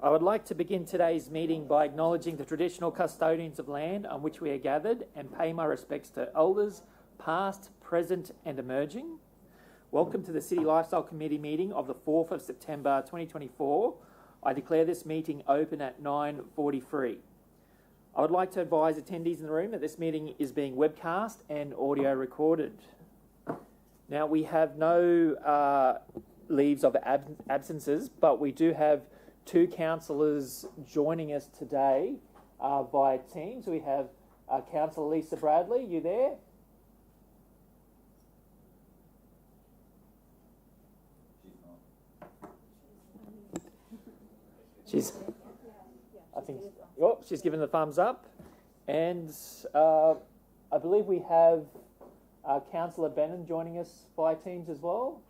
I would like to begin today's meeting by acknowledging the traditional custodians of land on which we are gathered and pay my respects to elders, past, present and emerging. Welcome to the City Lifestyle Committee meeting of the 4th of September 2024. I declare this meeting open at 9:43. I would like to advise attendees in the room that this meeting is being webcast and audio recorded. Now, we have no leaves of absences, but we do have two councillors joining us today via Teams. We have Councillor Lisa Bradley. You there? She's given the thumbs up. And I believe we have Councillor Bennon joining us via Teams as well.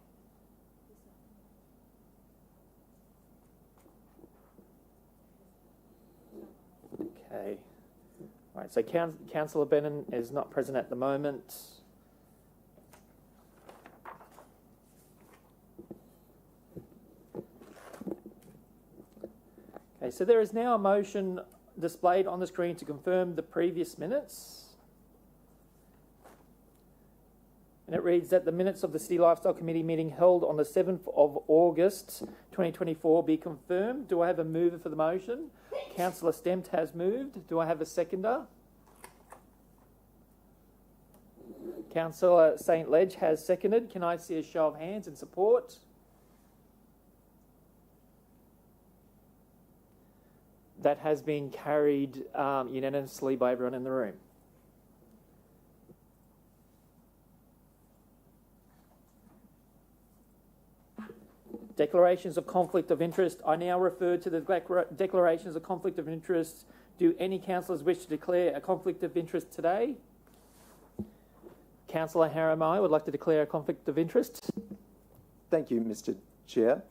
Okay. All right, so Councillor Bennon is not present at the moment. Okay, so there is now a motion displayed on the screen to confirm the previous minutes. And it reads that the minutes of the City Lifestyle Committee meeting held on the 7th of August 2024 be confirmed. Do I have a mover for the motion? Councillor Stempt has moved. Do I have a seconder? Councillor St. Ledge has seconded. Can I see a show of hands in support? That has been carried unanimously by everyone in the room. Declarations of conflict of interest. I now refer to the declarations of conflict of interest. Do any councillors wish to declare a conflict of interest today? Councillor Harriman would like to declare a conflict of interest. Thank you, Mr. Chair.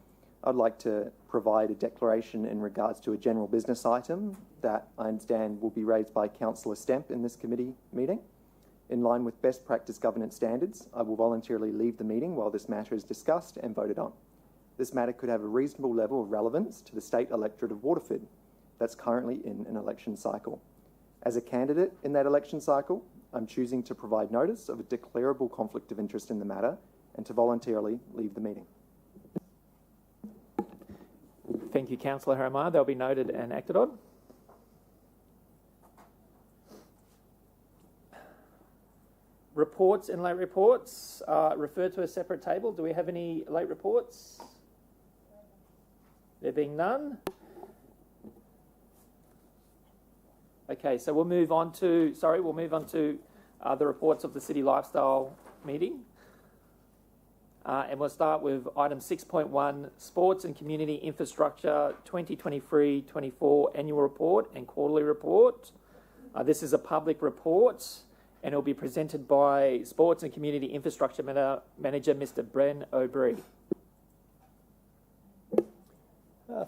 I'd like to provide a declaration in regards to a general business item that I understand will be raised by Councillor Stempt in this committee meeting. In line with best practice governance standards, I will voluntarily leave the meeting while this matter is discussed and voted on. This matter could have a reasonable level of relevance to the state electorate of Waterford that's currently in an election cycle. As a candidate in that election cycle, I'm choosing to provide notice of a declarable conflict of interest in the matter and to voluntarily leave the meeting. Thank you, Councillor Harriman. They'll be noted and acted on. Reports and late reports refer to a separate table. Do we have any late reports? There being none. Okay, so we'll move on to the reports of the City Lifestyle meeting. And we'll start with item 6.1, Sports and Community Infrastructure 2023-24 Annual Report and Quarterly Report. This is a public report and it will be presented by Sports and Community Infrastructure Manager, Mr. Bren O'Brien.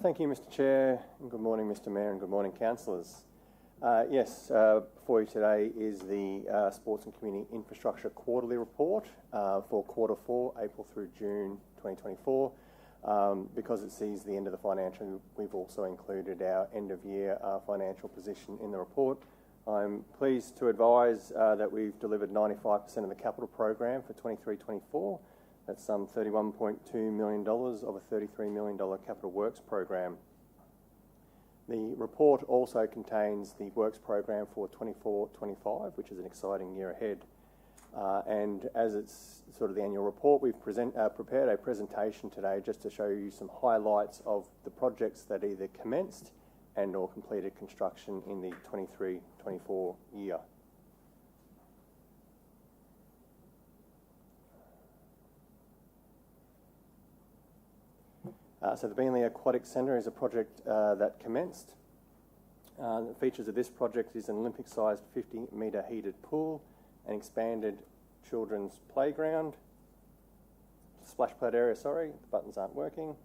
Thank you, Mr. Chair, and good morning, Mr. Mayor, and good morning, councillors. Before you today is the Sports and Community Infrastructure Quarterly Report for Quarter 4, April through June 2024. Because it sees the end of the financial, we've also included our end-of-year financial position in the report. I'm pleased to advise that we've delivered 95% of the capital program for 23-24. That's some $31.2 million of a $33 million capital works program. The report also contains the works program for 24-25, which is an exciting year ahead. And as it's sort of the annual report, we've prepared a presentation today just to show you some highlights of the projects that either commenced and or completed construction in the 23-24 year. So the Beenleigh Aquatic Centre is a project that commenced. The features of this project is an Olympic-sized 50-metre heated pool, an expanded children's playground, splash pad area, sorry, the buttons aren't working.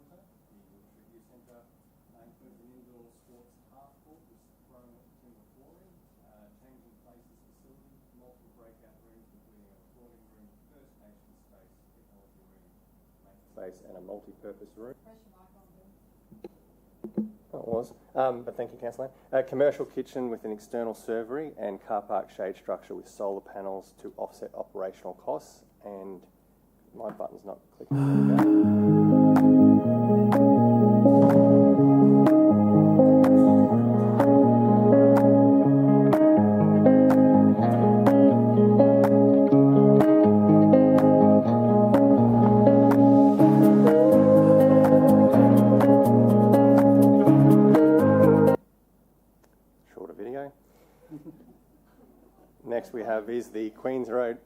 Centre. The Military Youth Centre includes an indoor sports half court with chrome timber flooring, changing places facility, multiple breakout rooms including a recording room, First Nations space, technology room, maintenance space and a multi-purpose room. Oh, it was. But thank you, Councillor. A commercial kitchen with an external servery and car park shade structure with solar panels to offset operational costs. And my button's not clicking. There we go. Shorter video. Next we have is the Queens Road.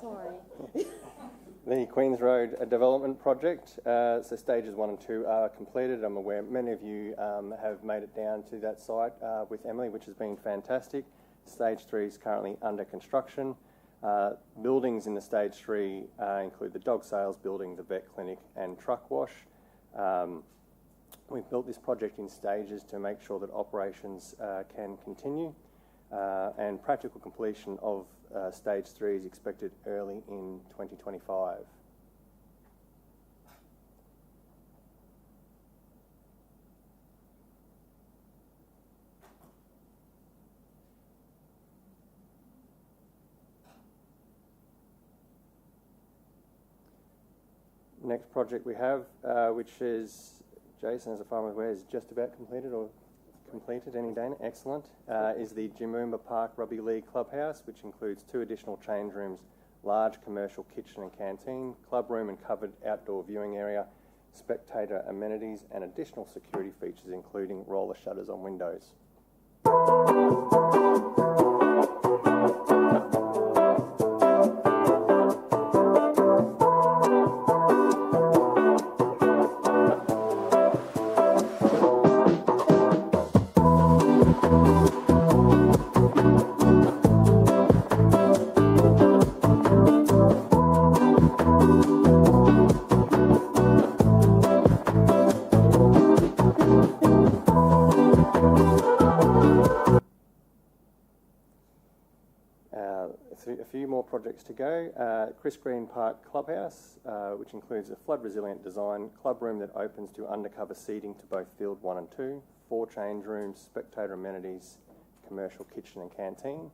Sorry. The Queens Road development project. So stages 1 and 2 are completed. I'm aware many of you have made it down to that site with Emily, which has been fantastic. Stage 3 is currently under construction. Buildings in the stage 3 include the dog sales building, the vet clinic and truck wash. We've built this project in stages to make sure that operations can continue, and practical completion of stage 3 is expected early in 2025. Next project we have, which is Jason, as a farmer aware, is just about completed or completed any day. Excellent. Is the Jimoomba Park Rugby League Clubhouse, which includes 2 additional change rooms, large commercial kitchen and canteen, club room and covered outdoor viewing area, spectator amenities and additional security features including roller shutters on windows. A few more projects to go. Chris Green Park Clubhouse, which includes a flood resilient design, club room that opens to undercover seating to both field 1 and 2, 4 change rooms, spectator amenities, commercial kitchen and canteen.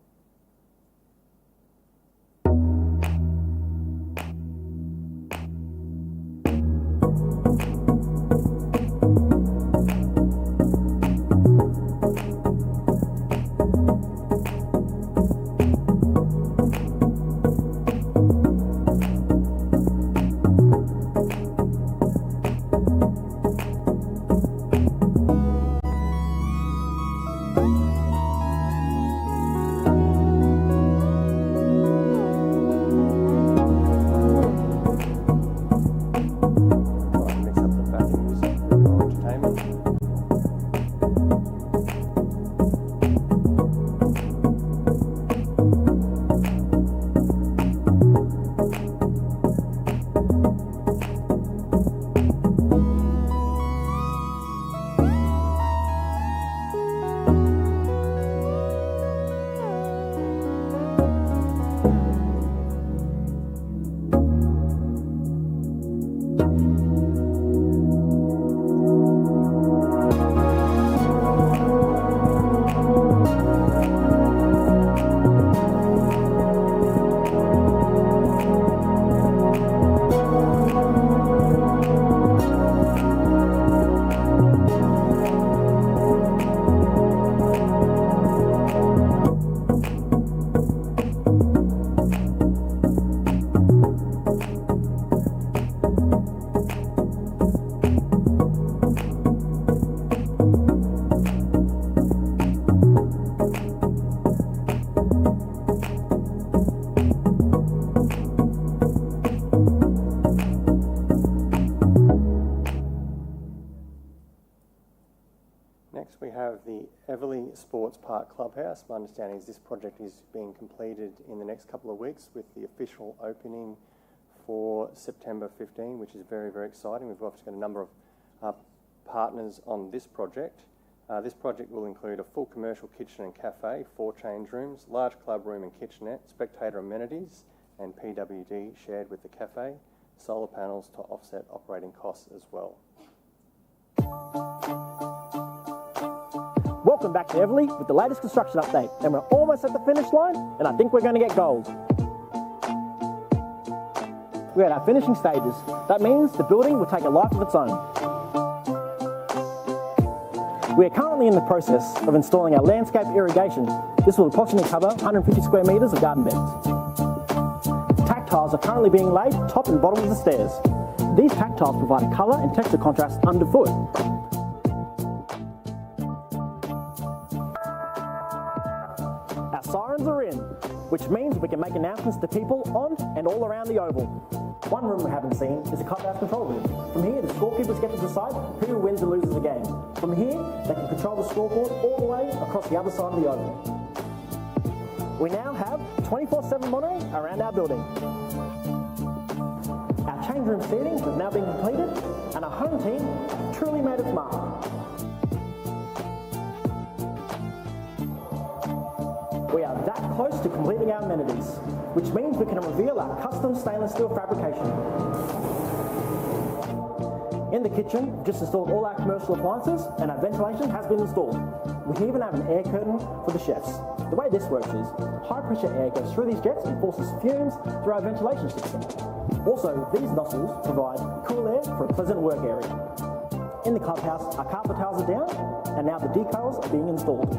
Next we have the Everleigh Sports Park Clubhouse. My understanding is this project is being completed in the next couple of weeks with the official opening for September 15, which is very, very exciting. We've obviously got a number of partners on this project. This project will include a full commercial kitchen and cafe, 4 change rooms, large club room and kitchenette, spectator amenities, and PWD shared with the cafe, solar panels to offset operating costs as well. Welcome back to Everleigh with the latest construction update, and we're almost at the finish line, and I think we're going to get gold. We're at our finishing stages. That means the building will take a life of its own. We are currently in the process of installing our landscape irrigation. This will approximately cover 150 square metres of garden beds. Tack tiles are currently being laid top and bottom of the stairs. These tack tiles provide a colour and texture contrast underfoot. Our sirens are in, which means we can make announcements to people on and all around the oval. One room we haven't seen is the clubhouse control room. From here, the scorekeepers get to decide who wins and loses the game. From here, they can control the scoreboard all the way across the other side of the oval. We now have 24/7 monitoring around our building. Our change room seating has now been completed, and our home team truly made its mark. We are that close to completing our amenities, which means we can reveal our custom stainless steel fabrication. In the kitchen, we've just installed all our commercial appliances, and our ventilation has been installed. We even have an air curtain for the chefs. The way this works is, high pressure air goes through these jets and forces fumes through our ventilation system. Also, these nozzles provide cool air for a pleasant work area. In the clubhouse, our carpet tiles are down, and now the decals are being installed.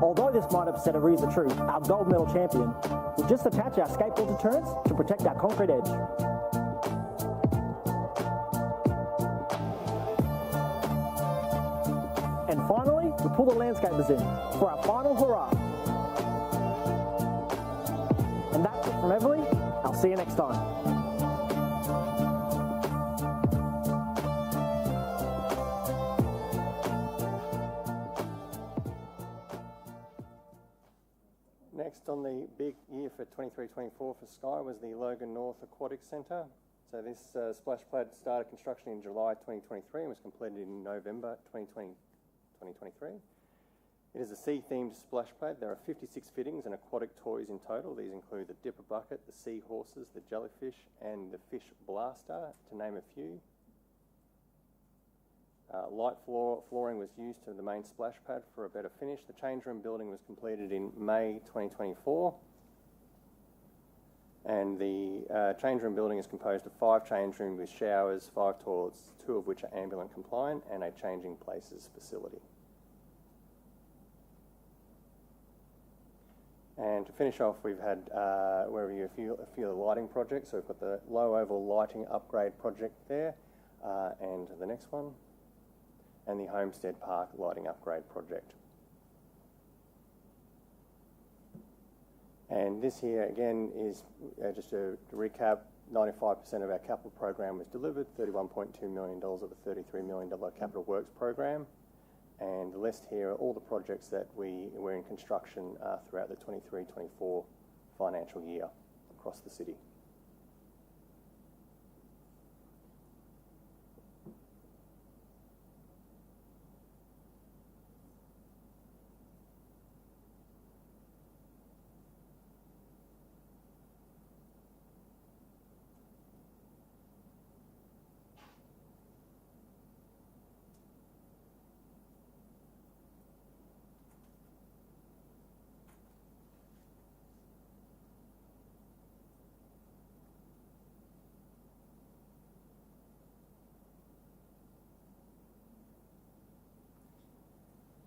Although this might upset Ariza True, our gold medal champion, we'll just attach our skateboard deterrents to protect our concrete edge. And finally, we pull the landscapers in for our final hurrah. And that's it from Everleigh. I'll see you next time. Next on the big year for 23-24 for Sky was the Logan North Aquatic Centre. So this splash pad started construction in July 2023 and was completed in November 2023. It is a sea-themed splash pad. There are 56 fittings and aquatic toys in total. These include the dipper bucket, the seahorses, the jellyfish, and the fish blaster, to name a few. Light flooring was used to the main splash pad for a better finish. The change room building was completed in May 2024. And the change room building is composed of 5 change rooms with showers, 5 toilets, 2 of which are ambulance compliant, and a changing places facility. And to finish off, we've had a few of the lighting projects. So we've got the low oval lighting upgrade project there, and the next one, and the Homestead Park lighting upgrade project. And this here again is just to recap, 95% of our capital program was delivered, $31.2 million of a $33 million capital works program. And the list here are all the projects that were in construction throughout the 23-24 financial year across the city.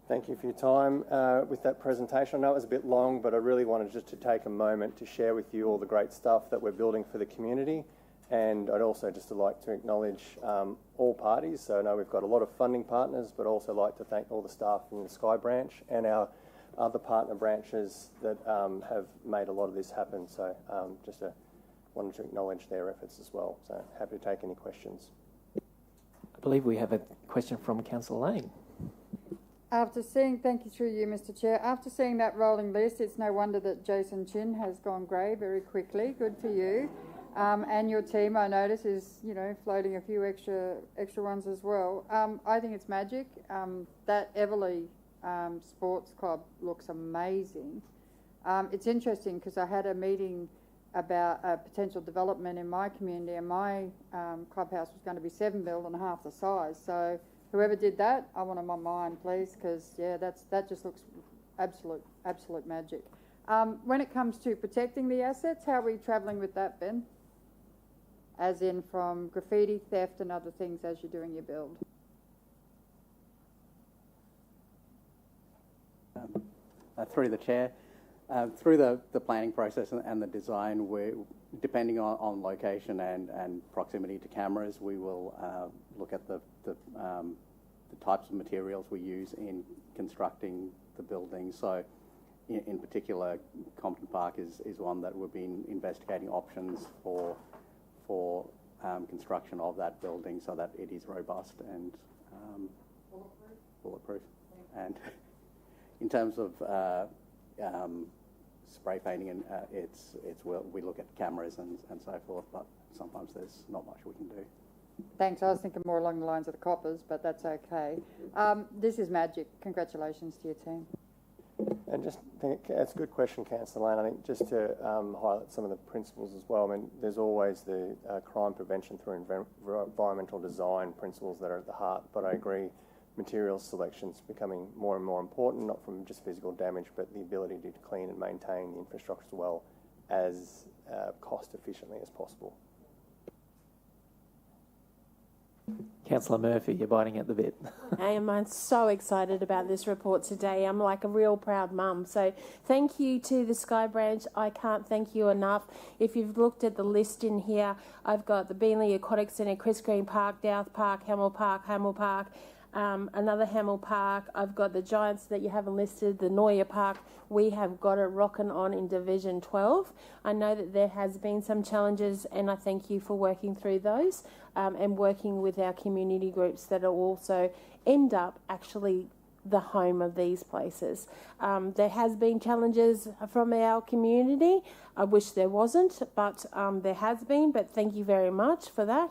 Thank you for your time with that presentation. I know it was a bit long, but I really wanted just to take a moment to share with you all the great stuff that we're building for the community. And I'd also just like to acknowledge all parties. So I know we've got a lot of funding partners, but also like to thank all the staff in the Sky branch and our other partner branches that have made a lot of this happen. So wanted to acknowledge their efforts as well. So happy to take any questions. I believe we have a question from Councillor Lane. Thank you through you, Mr. Chair. After seeing that rolling list, it's no wonder that Jason Chin has gone grey very quickly. Good for you. And your team, I notice, is, floating a few extra ones as well. I think it's magic. That Everleigh Sports Club looks amazing. It's interesting because I had a meeting about a potential development in my community, and my clubhouse was going to be 7 build and half the size. So whoever did that, I want them on mine, please, because that just looks absolute magic. When it comes to protecting the assets, how are we travelling with that, Ben? As in from graffiti, theft, and other things as you're doing your build. Through the chair, through the planning process and the design, depending on location and proximity to cameras, we will look at the types of materials we use in constructing the building. So, in particular, Compton Park is one that we've been investigating options for construction of that building so that it is robust and bulletproof. And in terms of spray painting, and we look at cameras and so forth, but sometimes there's not much we can do. Thanks. I was thinking more along the lines of the coppers, but that's okay. This is magic. Congratulations to your team. And just think that's a good question, Councillor Lane. I think just to highlight some of the principles as well. I mean, there's always the crime prevention through environmental design principles that are at the heart. But I agree, materials selection's becoming more and more important, not from just physical damage, but the ability to clean and maintain the infrastructure as well as cost efficiently as possible. Councillor Murphy, you're biting at the bit. I am so excited about this report today. I'm like a real proud mum. So thank you to the Sky Branch. I can't thank you enough. If you've looked at the list in here, I've got the Beenleigh Aquatic Centre, Chris Green Park, Douth Park, Hamel Park, another Hamel Park. I've got the Giants that you haven't listed, the Noya Park. We have got it rocking on in Division 12. I know that there has been some challenges, and I thank you for working through those and working with our community groups that will also end up actually the home of these places. There has been challenges from our community. I wish there wasn't, but there has been, but thank you very much for that.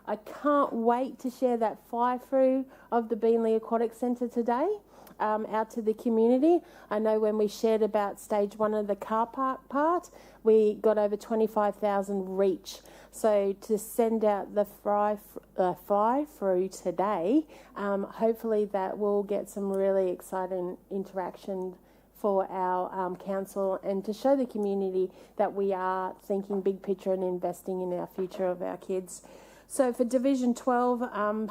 I can't wait to share that fly-through of the Beenleigh Aquatic Centre today out to the community. I know when we shared about stage 1 of the car park part, we got over 25,000 reach. So to send out the fly-through today, hopefully that will get some really exciting interaction for our council and to show the community that we are thinking big picture and investing in our future of our kids. So for Division 12,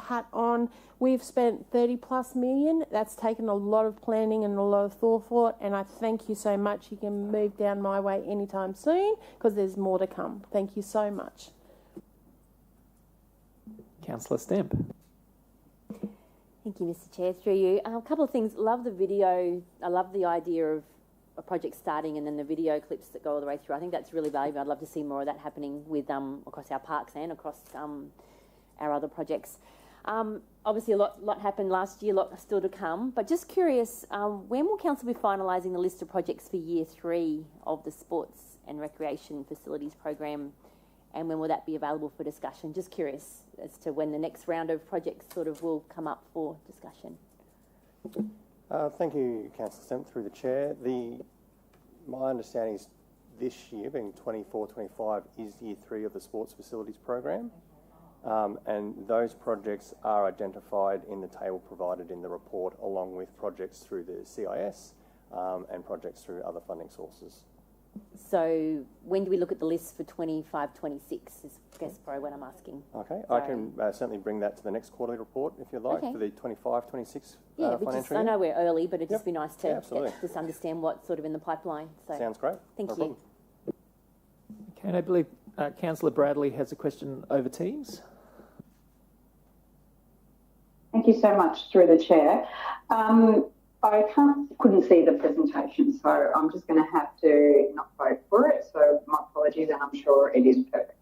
hat on, we've spent 30 plus million. That's taken a lot of planning and a lot of thought, and I thank you so much. You can move down my way anytime soon because there's more to come. Thank you so much. Councillor Stemp. Thank you, Mr. Chair. Through you. A couple of things. Love the video. I love the idea of a project starting and then the video clips that go all the way through. I think that's really valuable. I'd love to see more of that happening with across our parks and across our other projects. Obviously, a lot happened last year, a lot still to come. But just curious, when will Council be finalising the list of projects for Year 3 of the Sports and Recreation Facilities Program, and when will that be available for discussion? Just curious as to when the next round of projects sort of will come up for discussion. Thank you, Councillor Stemp, through the chair. My understanding is this year, being 24-25, is Year 3 of the Sports Facilities Program. And those projects are identified in the table provided in the report, along with projects through the CIS and projects through other funding sources. So when do we look at the list for 25-26 is I guess probably what I'm asking. Okay, Sorry. I can certainly bring that to the next quarterly report if you'd like, Okay. for the 25-26 Yeah, financial year. I know we're early, but it'd just be nice to absolutely. just understand what's sort of in the pipeline. So Sounds great. Thank No you. problem. Okay, and I believe Councillor Bradley has a question over Teams. Thank you so much, through the chair. I couldn't see the presentation, so I'm just going to have to not vote for it. So my apologies, and I'm sure it is perfect.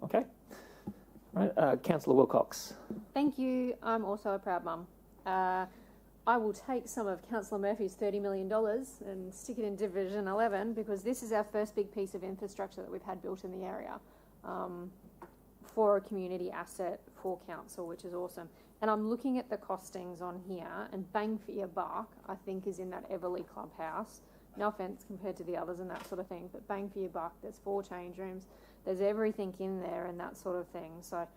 Okay. Right, Councillor Wilcox. Thank you. I'm also a proud mum. I will take some of Councillor Murphy's $30 million and stick it in Division 11 because this is our first big piece of infrastructure that we've had built in the area for a community asset for council, which is awesome. And I'm looking at the costings on here, and bang for your buck, I think, is in that Everleigh Clubhouse. No offence compared to the others and that sort of thing, but bang for your buck, there's 4 change rooms, there's everything in there and that sort of thing. So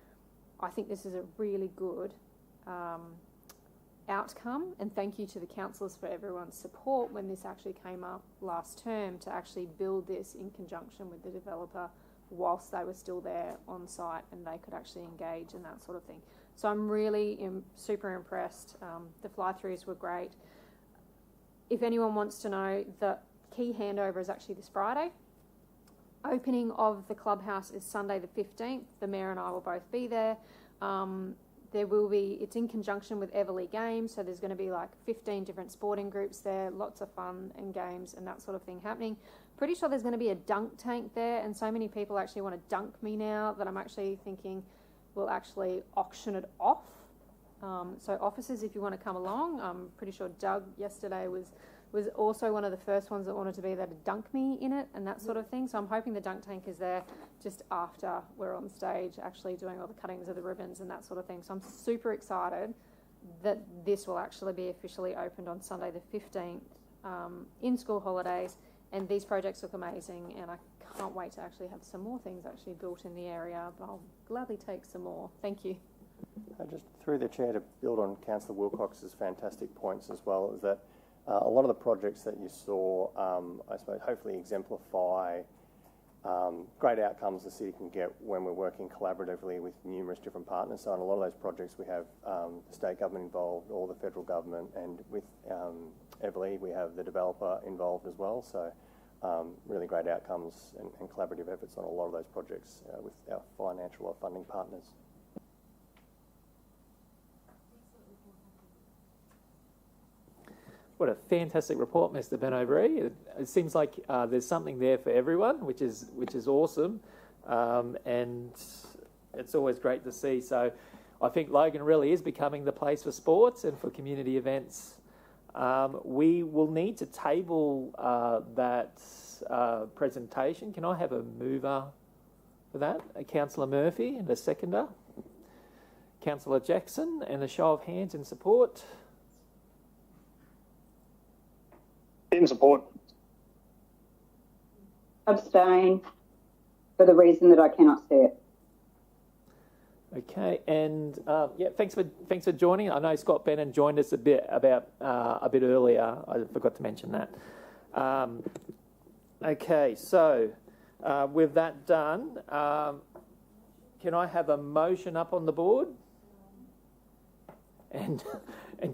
I think this is a really good outcome, and thank you to the councillors for everyone's support when this actually came up last term to actually build this in conjunction with the developer whilst they were still there on site and they could actually engage and that sort of thing. So I'm really super impressed. The fly-throughs were great. If anyone wants to know, the key handover is actually this Friday. Opening of the clubhouse is Sunday the 15th. The Mayor and I will both be there. It's in conjunction with Everleigh Games, so there's going to be like 15 different sporting groups there, lots of fun and games and that sort of thing happening. Pretty sure there's going to be a dunk tank there, and so many people actually want to dunk me now that I'm actually thinking we'll actually auction it off. So officers, if you want to come along, I'm pretty sure Doug yesterday was also one of the first ones that wanted to be there to dunk me in it and that sort of thing. So I'm hoping the dunk tank is there just after we're on stage actually doing all the cuttings of the ribbons and that sort of thing. So I'm super excited that this will actually be officially opened on Sunday the 15th in school holidays, and these projects look amazing, and I can't wait to actually have some more things actually built in the area, but I'll gladly take some more. Thank you. Just through the chair to build on Councillor Wilcox's fantastic points as well, is that a lot of the projects that you saw, I suppose, hopefully exemplify great outcomes the city can get when we're working collaboratively with numerous different partners. So in a lot of those projects we have the state government involved, or the federal government, and with Everleigh we have the developer involved as well. So really great outcomes and collaborative efforts on a lot of those projects with our financial or funding partners. What a fantastic report, Mr. Ben-O'Brien. It seems like there's something there for everyone, which is awesome, and it's always great to see. So I think Logan really is becoming the place for sports and for community events. We will need to table that presentation. Can I have a mover for that? Councillor Murphy and a seconder. Councillor Jackson, and a show of hands in support. In support. Abstain for the reason that I cannot see it. Okay, and thanks for joining. I know Scott Bennon joined us a bit earlier. I forgot to mention that. Okay, so with that done, can I have a motion up on the board? And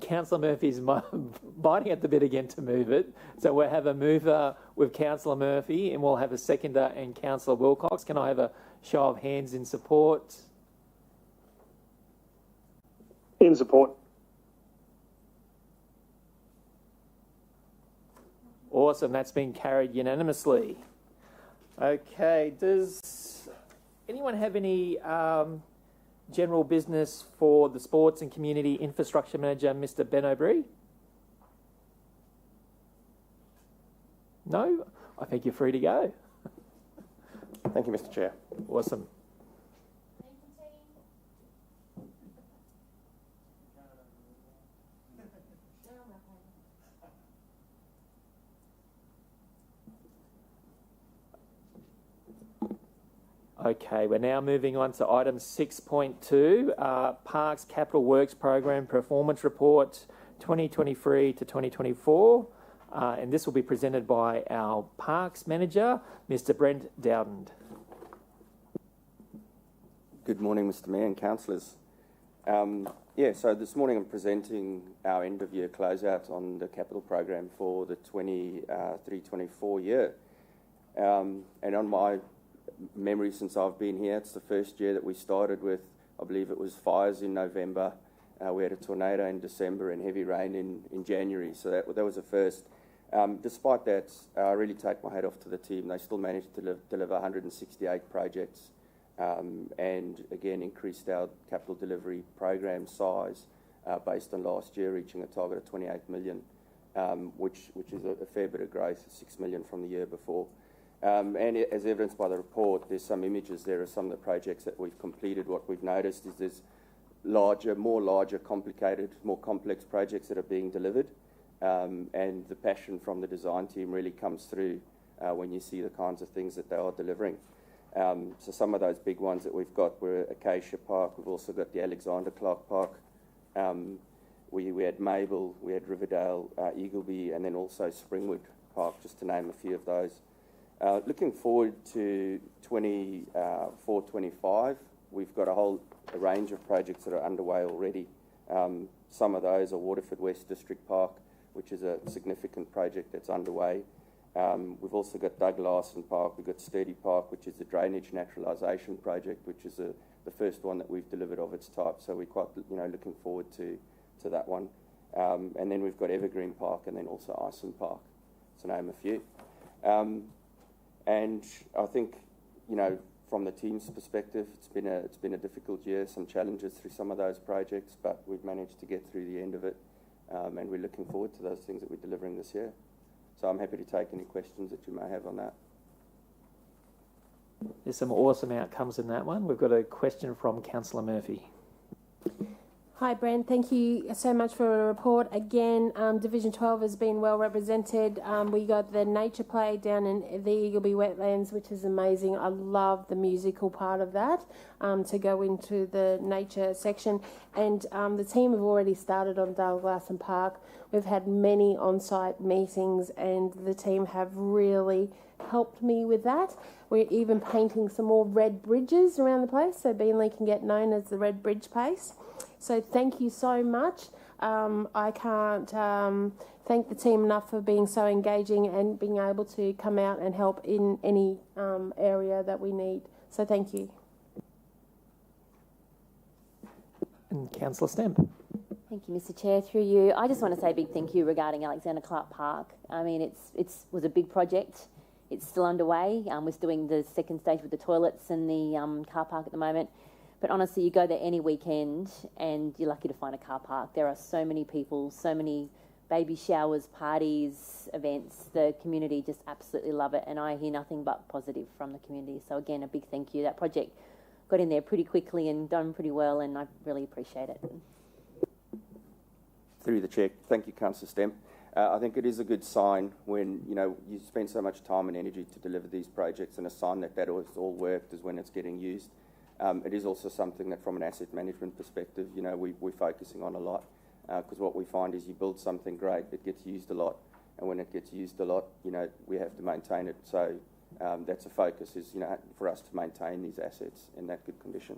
Councillor Murphy's biting at the bit again to move it. So we'll have a mover with Councillor Murphy, and we'll have a seconder and Councillor Wilcox. Can I have a show of hands in support? In support. Awesome, that's been carried unanimously. Okay, does anyone have any general business for the Sports and Community Infrastructure Manager, Mr. Ben-O'Brien? No? I think you're free to go. Thank you, Mr. Chair. Awesome. Okay, we're now moving on to item 6.2, Parks Capital Works Program Performance Report 2023 to 2024, and this will be presented by our Parks Manager, Mr. Brent Dowden. Good morning, Mr. Mayor and councillors. So this morning I'm presenting our end-of-year closeout on the capital program for the 23-24 year, and on my memory since I've been here, it's the first year that we started with, I believe it was fires in November, we had a tornado in December and heavy rain in January, so that was a first. Despite that, I really take my hat off to the team. They still managed to deliver 168 projects and again increased our capital delivery program size based on last year, reaching a target of 28 million, which is a fair bit of growth, 6 million from the year before. And as evidenced by the report, there's some images there of some of the projects that we've completed. What we've noticed is there's more larger, complicated, more complex projects that are being delivered, and the passion from the design team really comes through when you see the kinds of things that they are delivering. So some of those big ones that we've got were Acacia Park. We've also got the Alexander Clark Park. We had Mabel, we had Riverdale, Eagleby, and then also Springwood Park, just to name a few of those. Looking forward to 24-25, we've got a range of projects that are underway already. Some of those are Waterford West District Park, which is a significant project that's underway. We've also got Doug Larson Park, we've got Sturdy Park, which is the drainage naturalisation project, which is the first one that we've delivered of its type. So we're quite looking forward to that one. And then we've got Evergreen Park and then also Ison Park, to name a few. And I think, from the team's perspective, it's been a difficult year, some challenges through some of those projects, but we've managed to get through the end of it, and we're looking forward to those things that we're delivering this year. So I'm happy to take any questions that you may have on that. There's some awesome outcomes in that one. We've got a question from Councillor Murphy. Hi, Brent. Thank you so much for the report. Again, Division 12 has been well represented. We got the nature play down in the Eagleby Wetlands, which is amazing. I love the musical part of that, to go into the nature section. And the team have already started on Douglas Park. We've had many on-site meetings, and the team have really helped me with that. We're even painting some more red bridges around the place so Beenleigh can get known as the Red Bridge Place. So thank you so much. I can't thank the team enough for being so engaging and being able to come out and help in any area that we need. So thank you. And Councillor Stemp. Thank you, Mr. Chair. Through you, I just want to say a big thank you regarding Alexander Clark Park. I mean, it was a big project. It's still underway. We're doing the second stage with the toilets and the car park at the moment. But honestly, you go there any weekend and you're lucky to find a car park. There are so many people, so many baby showers, parties, events. The community just absolutely love it, and I hear nothing but positive from the community. So again, a big thank you. That project got in there pretty quickly and done pretty well, and I really appreciate it. Through the chair, thank you, Councillor Stemp. I think it is a good sign when you spend so much time and energy to deliver these projects, and a sign that has all worked is when it's getting used. It is also something that, from an asset management perspective, we're focusing on a lot, because what we find is you build something great, it gets used a lot, and when it gets used a lot, we have to maintain it. So that's a focus, is for us to maintain these assets in that good condition.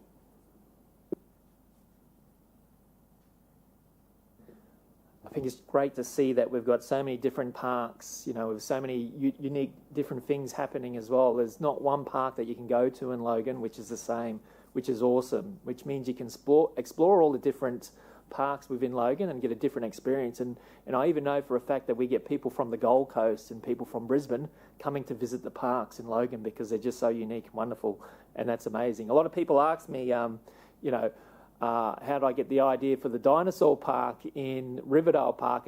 I think it's great to see that we've got so many different parks, with so many unique different things happening as well. There's not one park that you can go to in Logan which is the same, which is awesome, which means you can explore all the different parks within Logan and get a different experience. And I even know for a fact that we get people from the Gold Coast and people from Brisbane coming to visit the parks in Logan because they're just so unique and wonderful, and that's amazing. A lot of people ask me, how do I get the idea for the dinosaur park in Riverdale Park?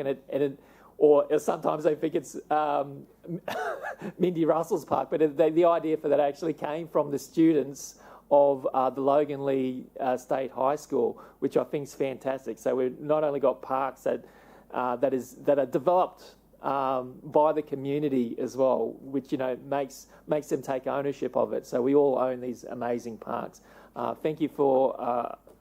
Or sometimes they think it's Mindy Russell's park, but the idea for that actually came from the students of the Logan Lee State High School, which I think is fantastic. So we've not only got parks that are developed by the community as well, which makes them take ownership of it. So we all own these amazing parks. Thank you for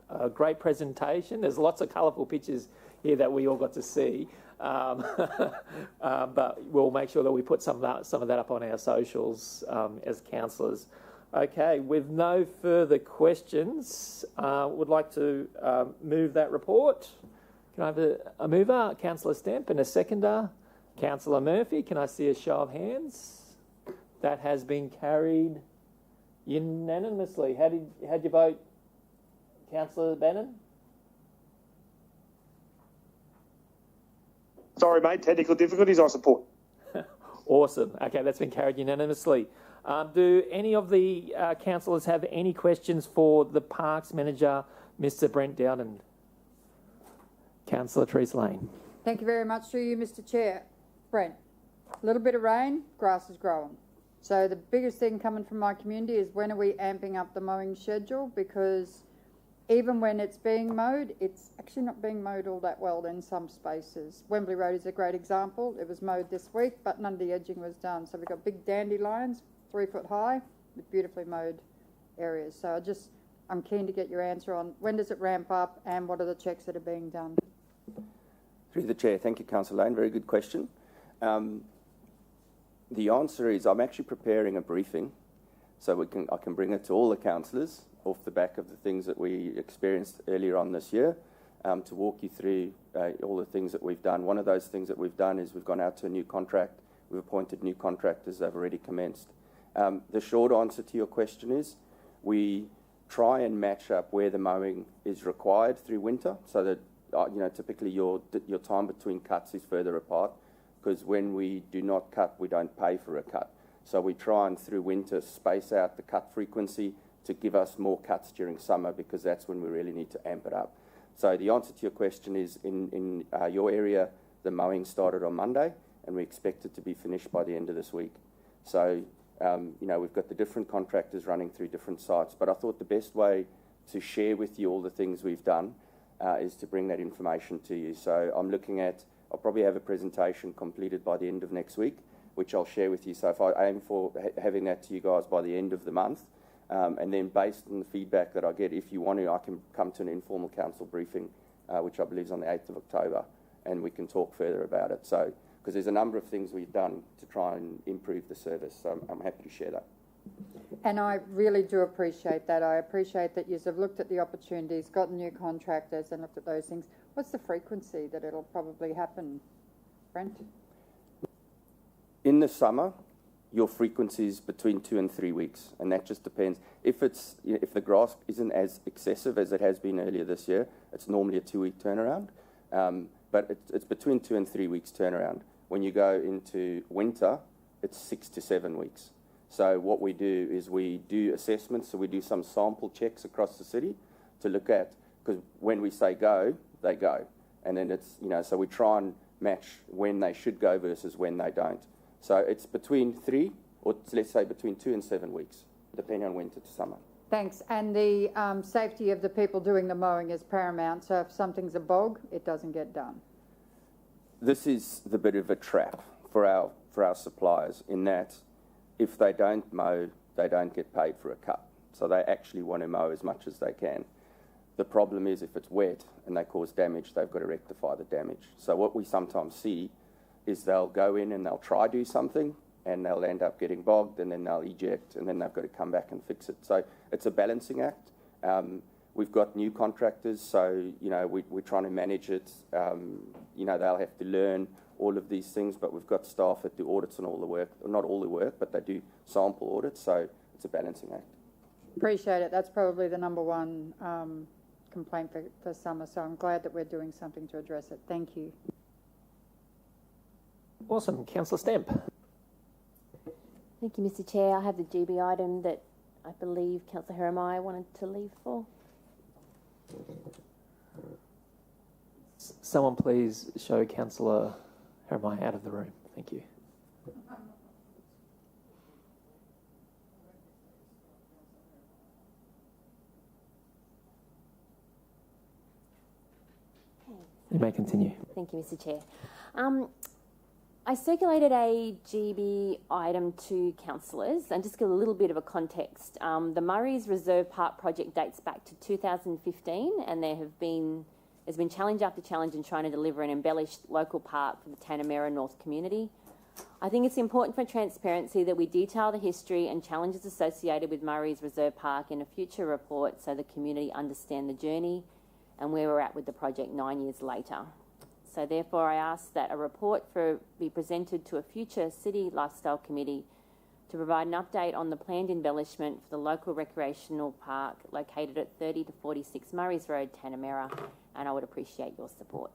a great presentation. There's lots of colourful pictures here that we all got to see, but we'll make sure that we put some of that up on our socials as councillors. Okay, with no further questions, would like to move that report. Can I have a mover, Councillor Stemp, and a seconder, Councillor Murphy? Can I see a show of hands? That has been carried unanimously. How'd you vote, Councillor Bannon? Sorry, mate, technical difficulties, I support. Awesome. Okay, that's been carried unanimously. Do any of the councillors have any questions for the Parks Manager, Mr. Brent Dowden? Councillor Teresa Lane. Thank you very much through you, Mr. Chair. Brent, a little bit of rain, grass is growing. So the biggest thing coming from my community is when are we amping up the mowing schedule, because even when it's being mowed, it's actually not being mowed all that well in some spaces. Wembley Road is a great example. It was mowed this week, but none of the edging was done. So we've got big dandelions, 3 foot high, with beautifully mowed areas. So I'm keen to get your answer on when does it ramp up and what are the checks that are being done? Through the Chair, thank you, Councillor Lane. Very good question. The answer is I'm actually preparing a briefing, so I can bring it to all the councillors off the back of the things that we experienced earlier on this year, to walk you through all the things that we've done. One of those things that we've done is we've gone out to a new contract. We've appointed new contractors. They've already commenced. The short answer to your question is we try and match up where the mowing is required through winter, so that typically your time between cuts is further apart, because when we do not cut, we don't pay for a cut. So we try and through winter space out the cut frequency to give us more cuts during summer, because that's when we really need to amp it up. So the answer to your question is in your area, the mowing started on Monday, and we expect it to be finished by the end of this week. So, we've got the different contractors running through different sites, but I thought the best way to share with you all the things we've done is to bring that information to you. So I'll probably have a presentation completed by the end of next week, which I'll share with you. So if I aim for having that to you guys by the end of the month, and then based on the feedback that I get, if you want to, I can come to an informal council briefing, which I believe is on the 8th of October, and we can talk further about it. So, because there's a number of things we've done to try and improve the service, so I'm happy to share that. And I really do appreciate that. I appreciate that you have looked at the opportunities, got new contractors and looked at those things. What's the frequency that it'll probably happen, Brent? In the summer, your frequency is between 2 and 3 weeks, and that just depends. If the grass isn't as excessive as it has been earlier this year, it's normally a 2-week turnaround, but it's between 2 and 3 weeks turnaround. When you go into winter, it's 6 to 7 weeks. So what we do is we do assessments, so we do some sample checks across the city to look at, because when we say go, they go. And then it's, so we try and match when they should go versus when they don't. So it's between 3, or let's say between 2 and 7 weeks, depending on winter to summer. Thanks. And the safety of the people doing the mowing is paramount, so if something's a bog, it doesn't get done. This is the bit of a trap for our suppliers, in that if they don't mow, they don't get paid for a cut. So they actually want to mow as much as they can. The problem is if it's wet and they cause damage, they've got to rectify the damage. So what we sometimes see is they'll go in and they'll try to do something, and they'll end up getting bogged, and then they'll eject, and then they've got to come back and fix it. So it's a balancing act. We've got new contractors, so we're trying to manage it. They'll have to learn all of these things, but we've got staff that do audits on all the work, not all the work, but they do sample audits, so it's a balancing act. Appreciate it. That's probably the number one complaint for summer, so I'm glad that we're doing something to address it. Thank you. Awesome. Councillor Stemp. Thank you, Mr. Chair. I have the GB item that I believe Councillor Jeremiah wanted to leave for. Someone please show Councillor Jeremiah out of the room. Thank you. You may continue. Thank you, Mr. Chair. I circulated a GB item to councillors, and just give a little bit of a context. The Murray's Reserve Park project dates back to 2015, and there's been challenge after challenge in trying to deliver an embellished local park for the Tanamera North community. I think it's important for transparency that we detail the history and challenges associated with Murray's Reserve Park in a future report, so the community understand the journey and where we're at with the project 9 years later. So therefore I ask that a report be presented to a future City Lifestyle Committee to provide an update on the planned embellishment for the local recreational park located at 30 to 46 Murray's Road, Tanamera, and I would appreciate your support.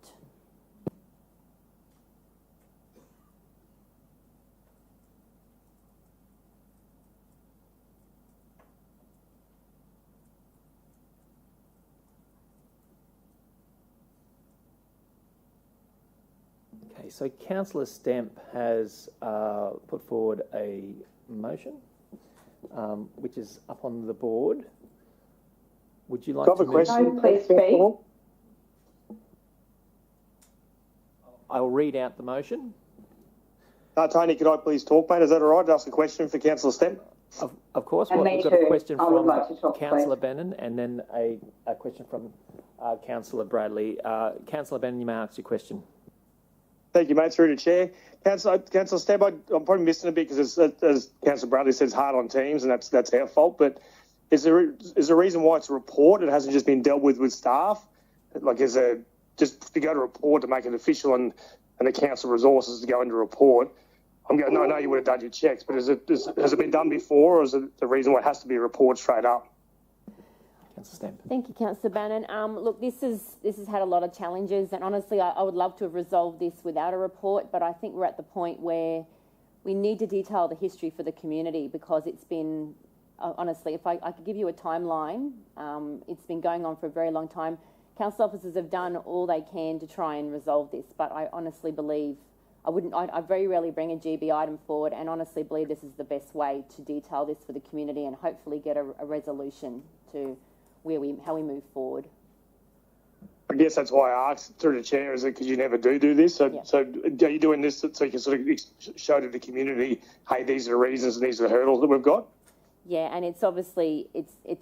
so Councillor Stemp has put forward a motion, which is up on the board. Would you like I have to a question? No, please speak. I'll read out the motion. Tony, could I please talk, mate? Is that all right? Ask a question for Councillor Stemp? Of course. And me We've got a too. question I would from like to talk, Councillor please. Bannon and then a question from Councillor Bradley. Councillor Bannon, you may ask your question. Thank you, mate. Through the chair. Councillor Stemp, I'm probably missing a bit because, as Councillor Bradley says, hard on teams, and that's our fault. But is there a reason why it's a report? It hasn't just been dealt with staff? Like, just to go to report to make it official and the council resources to go into report? I know you would have done your checks, but has it been done before, or is it the reason why it has to be a report straight up? Councillor Stemp. Thank you, Councillor Bannon. Look, this has had a lot of challenges, and honestly, I would love to have resolved this without a report, but I think we're at the point where we need to detail the history for the community, because it's been, honestly, if I could give you a timeline, it's been going on for a very long time. Council officers have done all they can to try and resolve this, but I honestly believe I very rarely bring a GB item forward, and honestly believe this is the best way to detail this for the community and hopefully get a resolution to how we move forward. I guess that's why I asked through the chair, is it because you never do this? So are you doing this so you can sort of show to the community, hey, these are the reasons and these are the hurdles that we've got? Yeah, and it's obviously,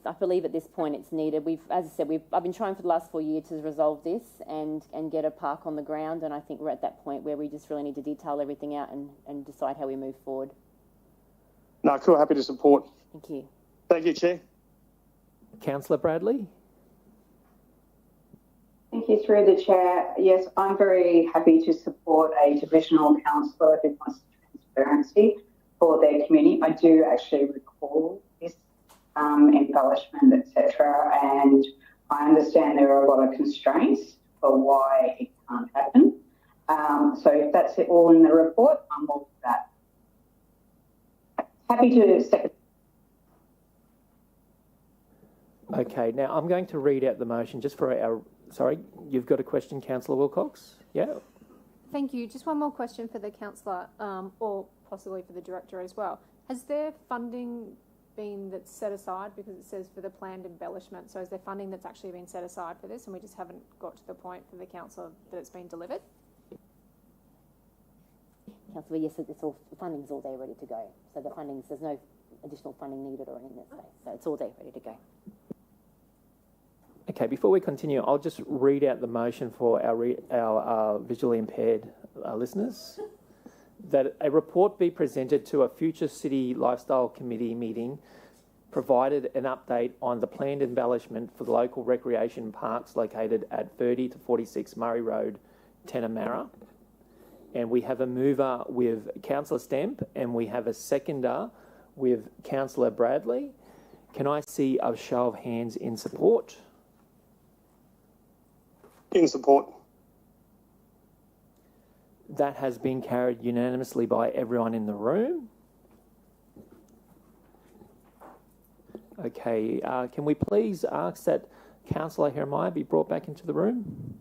I believe at this point it's needed. As I said, I've been trying for the last 4 years to resolve this and get a park on the ground, and I think we're at that point where we just really need to detail everything out and decide how we move forward. No, cool, happy to support. Thank you. Thank you, Chair. Councillor Bradley. Thank you, through the chair. Yes, I'm very happy to support a divisional councillor who wants transparency for their community. I do actually recall this embellishment, etc., and I understand there are a lot of constraints for why it can't happen. So if that's it all in the report, I'm all for that. Happy to second. Okay, now I'm going to read out the motion just for our... Sorry, you've got a question, Councillor Wilcox? Yeah? Thank you. Just one more question for the councillor, or possibly for the director as well. Has there funding been that's set aside, because it says for the planned embellishment? So is there funding that's actually been set aside for this, and we just haven't got to the point for the council that it's been delivered? Councillor, yes, the funding's all there ready to go. So there's no additional funding needed or anything that stage. So it's all there ready to go. Okay, before we continue, I'll just read out the motion for our visually impaired listeners. That a report be presented to a future City Lifestyle Committee meeting, provided an update on the planned embellishment for the local recreation parks located at 30 to 46 Murray Road, Tenamara. And we have a mover with Councillor Stemp, and we have a seconder with Councillor Bradley. Can I see a show of hands in support? In support. That has been carried unanimously by everyone in the room. Okay, can we please ask that Councillor Jeremiah be brought back into the room?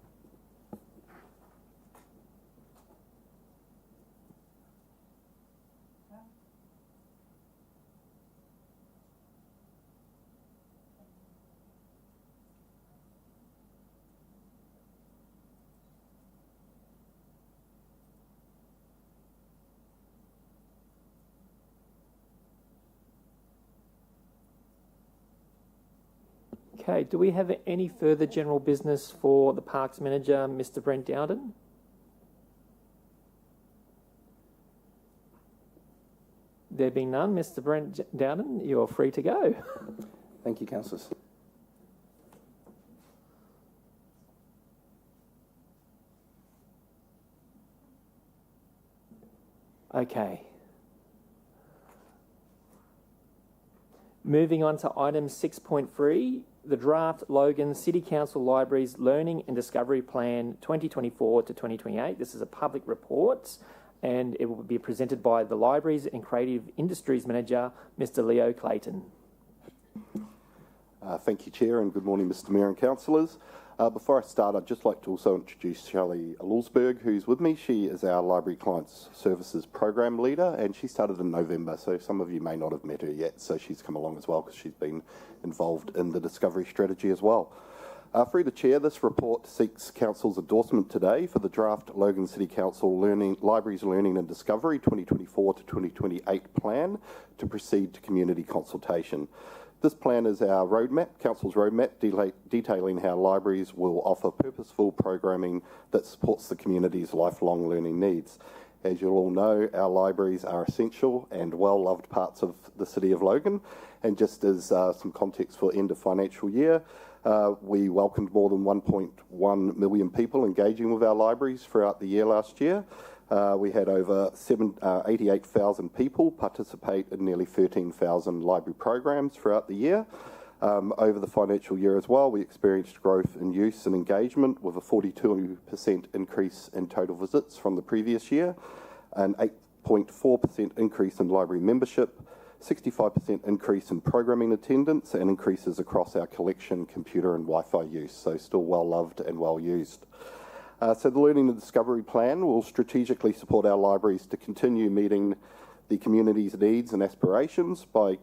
Okay, do we have any further general business for the Parks Manager, Mr. Brent Dowden? There being none, Mr. Brent Dowden, you're free to go. Thank you, councillors. Okay. Moving on to item 6.3, the draft Logan City Council Libraries Learning and Discovery Plan 2024 to 2028. This is a public report, and it will be presented by the Libraries and Creative Industries Manager, Mr. Leo Clayton. Thank you, Chair, and good morning, Mr. Mayor and councillors. Before I start, I'd just like to also introduce Shelley Lulsberg, who's with me. She is our Library Clients Services Program Leader, and she started in November, so some of you may not have met her yet, so she's come along as well because she's been involved in the discovery strategy as well. Through the Chair, this report seeks Council's endorsement today for the draft Logan City Council Libraries Learning and Discovery 2024 to 2028 plan to proceed to community consultation. This plan is our roadmap, Council's roadmap, detailing how libraries will offer purposeful programming that supports the community's lifelong learning needs. As you all know, our libraries are essential and well-loved parts of the City of Logan. And just as some context for end of financial year, we welcomed more than 1.1 million people engaging with our libraries throughout the year last year. We had over 88,000 people participate in nearly 13,000 library programs throughout the year. Over the financial year as well, we experienced growth in use and engagement with a 42% increase in total visits from the previous year, an 8.4% increase in library membership, 65% increase in programming attendance, and increases across our collection, computer and Wi-Fi use, so still well loved and well used. So the Learning and Discovery Plan will strategically support our libraries to continue meeting the community's needs and aspirations by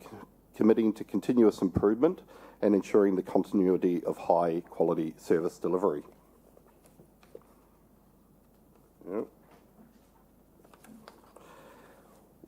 committing to continuous improvement and ensuring the continuity of high quality service delivery. Yep.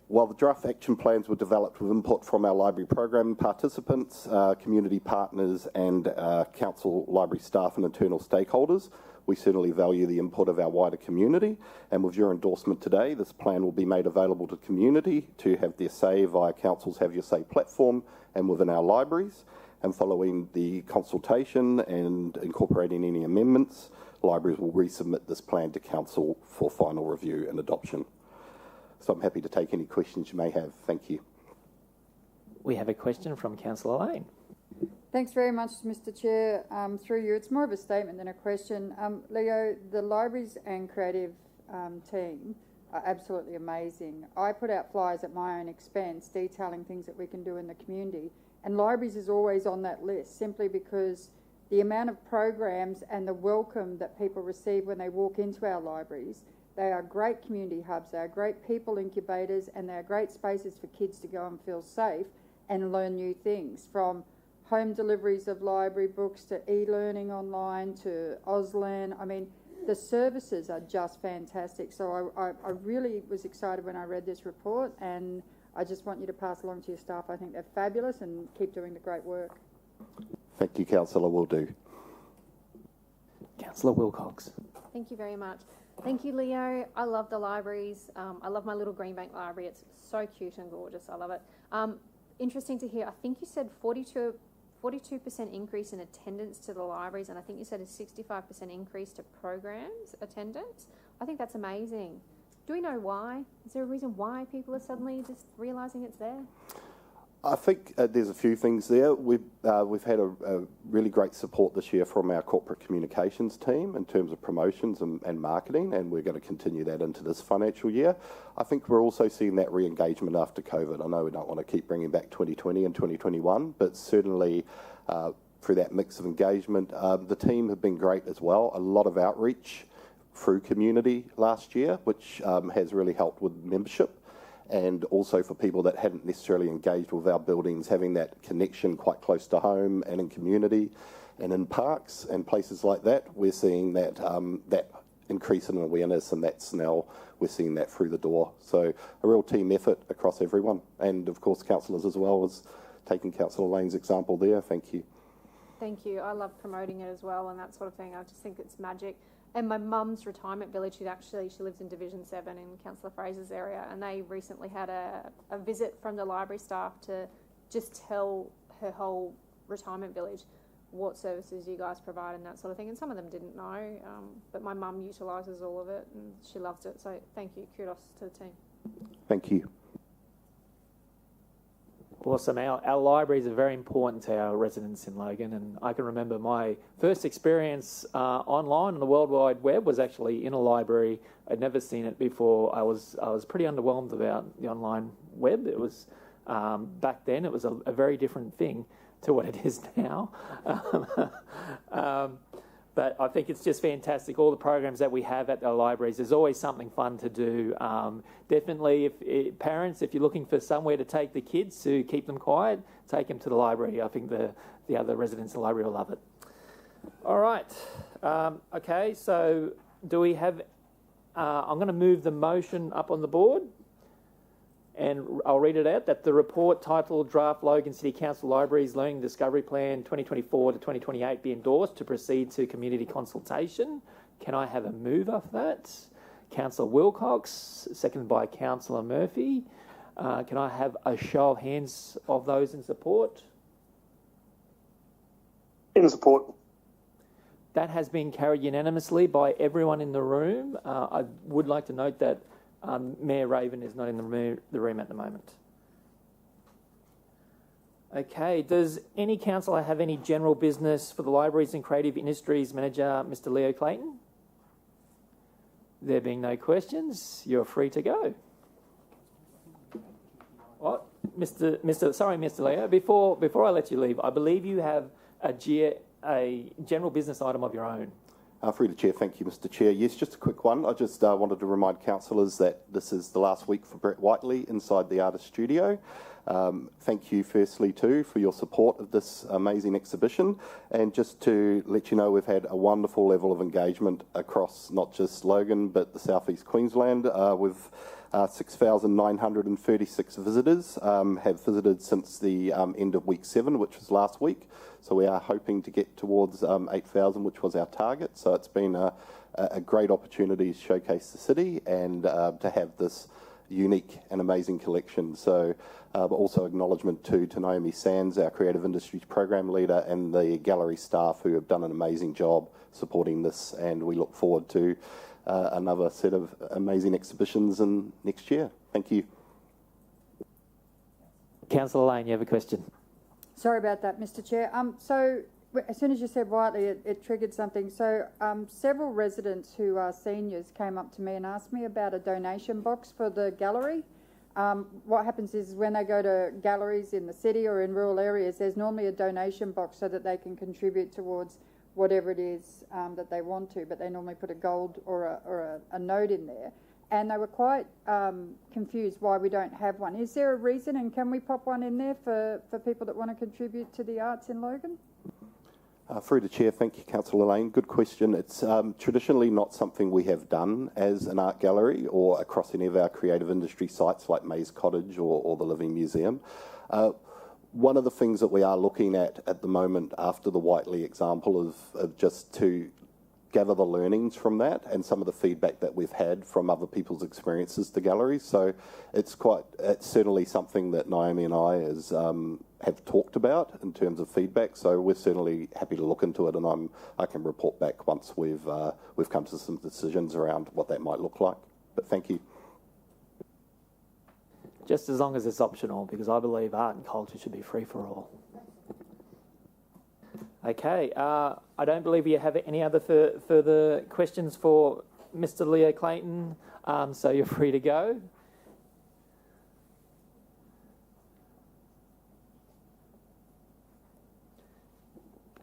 While the draft action plans were developed with input from our library program participants, community partners and council library staff and internal stakeholders, we certainly value the input of our wider community, and with your endorsement today, this plan will be made available to the community to have their say via Council's Have Your Say platform and within our libraries. And following the consultation and incorporating any amendments, libraries will resubmit this plan to Council for final review and adoption. So I'm happy to take any questions you may have. Thank you. We have a question from Councillor Lane. Thanks very much, Mr. Chair. Through you, it's more of a statement than a question. Leo, the libraries and creative team are absolutely amazing. I put out flyers at my own expense detailing things that we can do in the community, and libraries is always on that list simply because the amount of programs and the welcome that people receive when they walk into our libraries. They are great community hubs, they are great people incubators, and they are great spaces for kids to go and feel safe and learn new things, from home deliveries of library books to e-learning online to Auslan. I mean, the services are just fantastic. So I really was excited when I read this report, and I just want you to pass along to your staff. I think they're fabulous and keep doing the great work. Thank you, Councillor. Will do. Councillor Wilcox. Thank you very much. Thank you, Leo. I love the libraries. I love my little Greenbank library. It's so cute and gorgeous. I love it. Interesting to hear. I think you said 42% increase in attendance to the libraries, and I think you said a 65% increase to programs attendance. I think that's amazing. Do we know why? Is there a reason why people are suddenly just realising it's there? I think there's a few things there. We've had a really great support this year from our corporate communications team in terms of promotions and marketing, and we're going to continue that into this financial year. I think we're also seeing that re-engagement after COVID. I know we don't want to keep bringing back 2020 and 2021, but certainly through that mix of engagement, the team have been great as well. A lot of outreach through community last year, which has really helped with membership. And also for people that hadn't necessarily engaged with our buildings, having that connection quite close to home and in community and in parks and places like that, we're seeing that that increase in awareness, and that's now we're seeing that through the door. So a real team effort across everyone, and of course councillors as well, as taking Councillor Lane's example there. Thank you. Thank you. I love promoting it as well and that sort of thing. I just think it's magic. And my mum's retirement village, she lives in Division 7 in Councillor Fraser's area, and they recently had a visit from the library staff to just tell her whole retirement village what services you guys provide and that sort of thing. And some of them didn't know, but my mum utilises all of it and she loves it. So thank you. Kudos to the team. Thank you. Awesome. Our libraries are very important to our residents in Logan, and I can remember my first experience online on the World Wide Web was actually in a library. I'd never seen it before. I was pretty underwhelmed about the online web. It was back then it was a very different thing to what it is now. But I think it's just fantastic. All the programs that we have at the libraries, there's always something fun to do. Definitely, parents, if you're looking for somewhere to take the kids to keep them quiet, take them to the library. I think the other residents of the library will love it. All right. Okay, so do we have... I'm going to move the motion up on the board, and I'll read it out, that the report titled Draft Logan City Council Libraries Learning Discovery Plan 2024 to 2028 be endorsed to proceed to community consultation. Can I have a mover for that? Councillor Wilcox, seconded by Councillor Murphy. Can I have a show of hands of those in support? In support. That has been carried unanimously by everyone in the room. I would like to note that Mayor Raven is not in the room at the moment. Okay, does any councillor have any general business for the Libraries and Creative Industries Manager, Mr. Leo Clayton? There being no questions, you're free to go. What? Mr. Leo, before I let you leave, I believe you have a general business item of your own. Through the Chair, thank you, Mr. Chair. Yes, just a quick one. I just wanted to remind councillors that this is the last week for Brett Whiteley inside the Artist Studio. Thank you, firstly, too, for your support of this amazing exhibition. And just to let you know, we've had a wonderful level of engagement across not just Logan, but the South East Queensland. With 6,936 visitors have visited since the end of week 7, which was last week. So we are hoping to get towards 8,000, which was our target. So it's been a great opportunity to showcase the city and to have this unique and amazing collection. So but also acknowledgement to Naomi Sands, our Creative Industries Program Leader, and the gallery staff who have done an amazing job supporting this. And we look forward to another set of amazing exhibitions in next year. Thank you. Councillor Lane, you have a question. Sorry about that, Mr. Chair. So as soon as you said Whiteley, it triggered something. So several residents who are seniors came up to me and asked me about a donation box for the gallery. What happens is when they go to galleries in the city or in rural areas, there's normally a donation box so that they can contribute towards whatever it is that they want to, but they normally put a gold or a note in there. And they were quite confused why we don't have one. Is there a reason, and can we pop one in there for people that want to contribute to the arts in Logan? Through the Chair, thank you, Councillor Lane. Good question. It's traditionally not something we have done as an art gallery or across any of our creative industry sites like Mays Cottage or the Living Museum. One of the things that we are looking at the moment after the Whiteley example of just to gather the learnings from that and some of the feedback that we've had from other people's experiences to galleries. So it's certainly something that Naomi and I have talked about in terms of feedback. So we're certainly happy to look into it, and I can report back once we've come to some decisions around what that might look like. But thank you. Just as long as it's optional, because I believe art and culture should be free for all. Okay, I don't believe you have any other further questions for Mr. Leo Clayton, so you're free to go.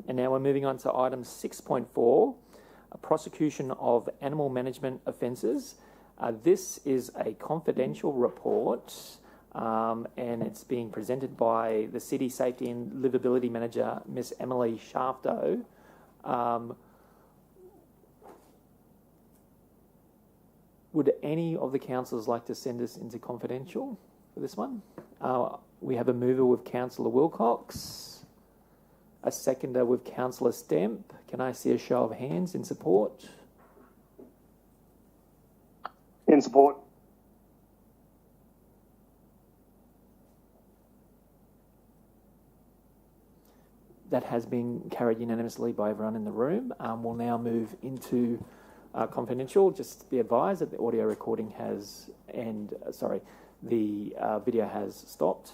And now we're moving on to item 6.4, a prosecution of animal management offences. This is a confidential report, and it's being presented by the City Safety and Livability Manager, Miss Emily Shafto. Would any of the councillors like to send us into confidential for this one? We have a mover with Councillor Wilcox, a seconder with Councillor Stemp. Can I see a show of hands in support? In support. That has been carried unanimously by everyone in the room. We'll now move into confidential. Just be advised that the audio recording the video has stopped.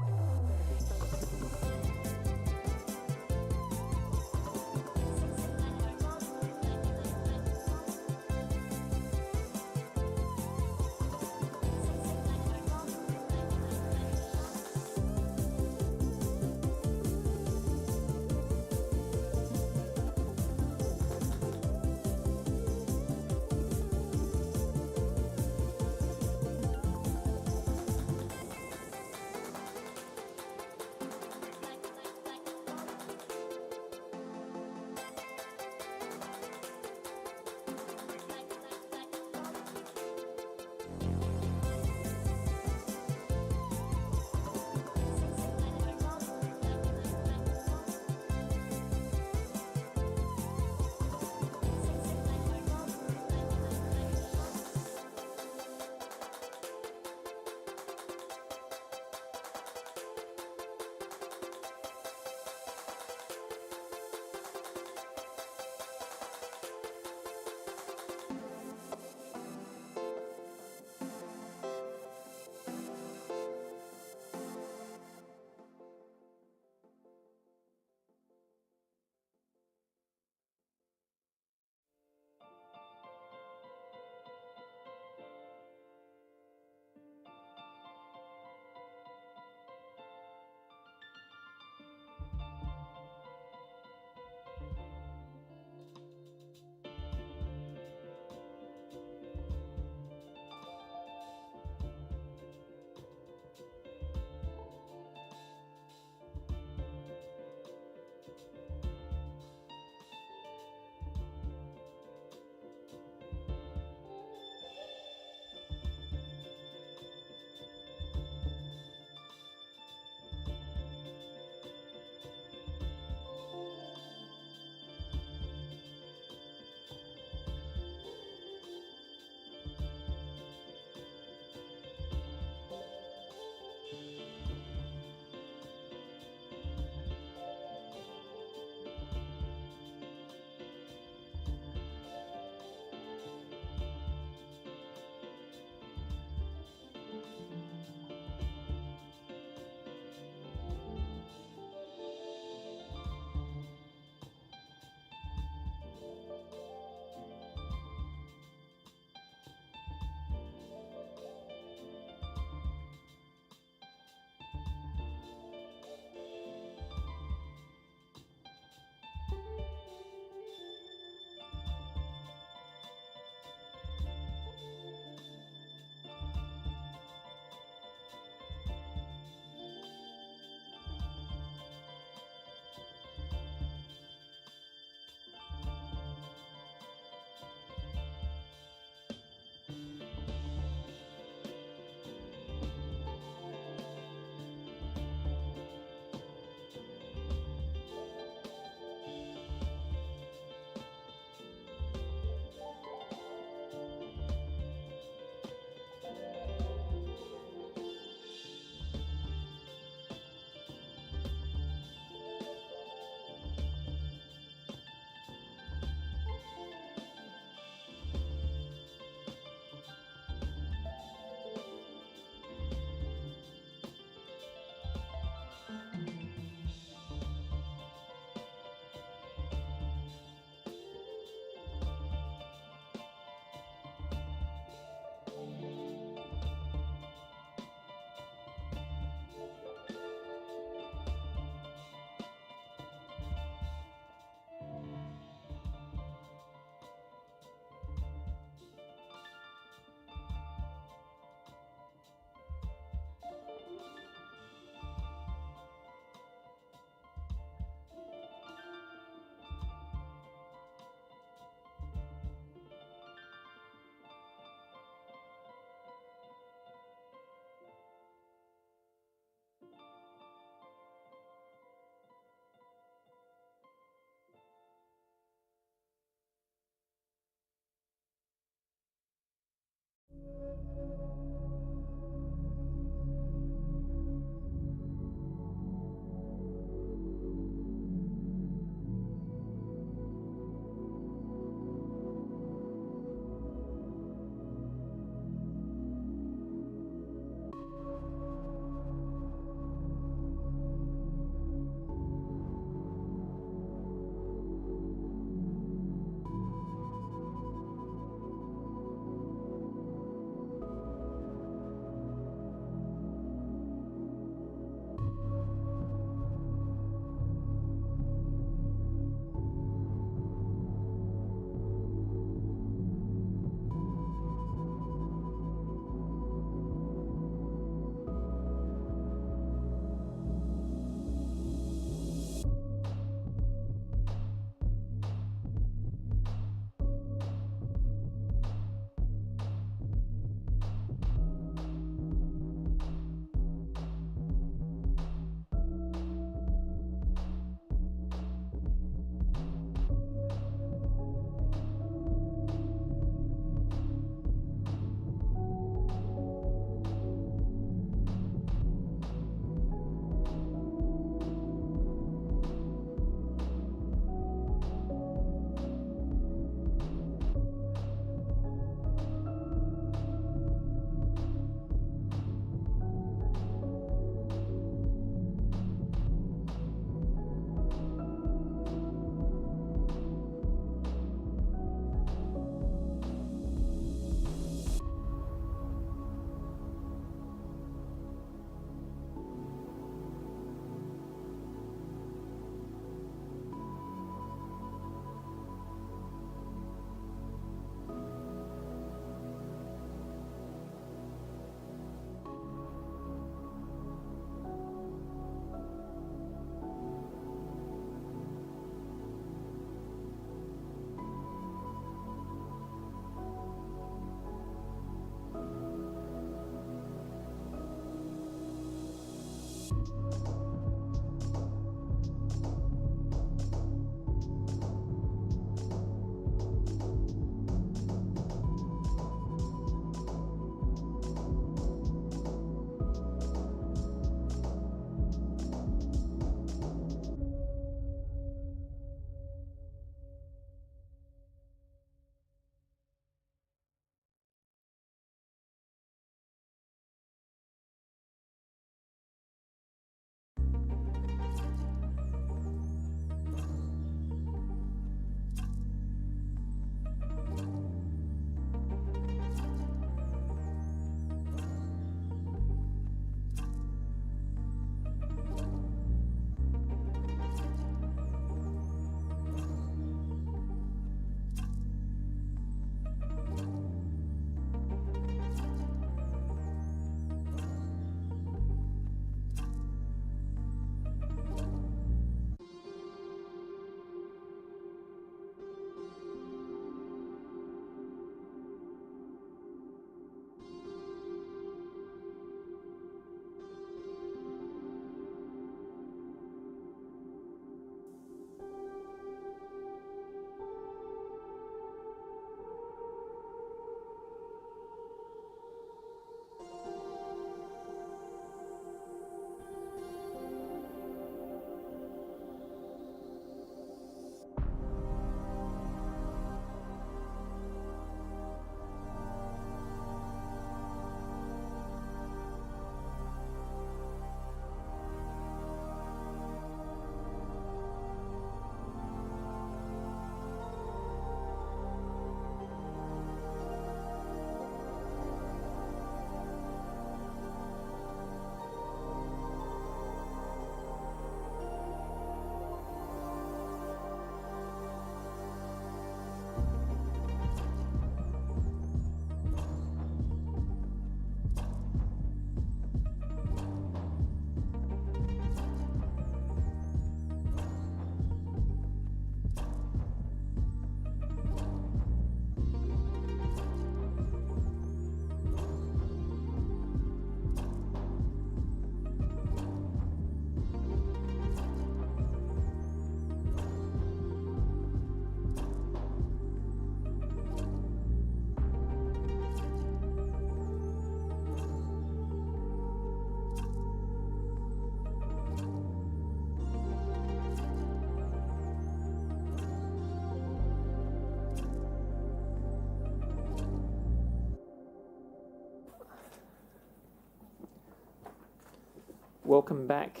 Welcome back,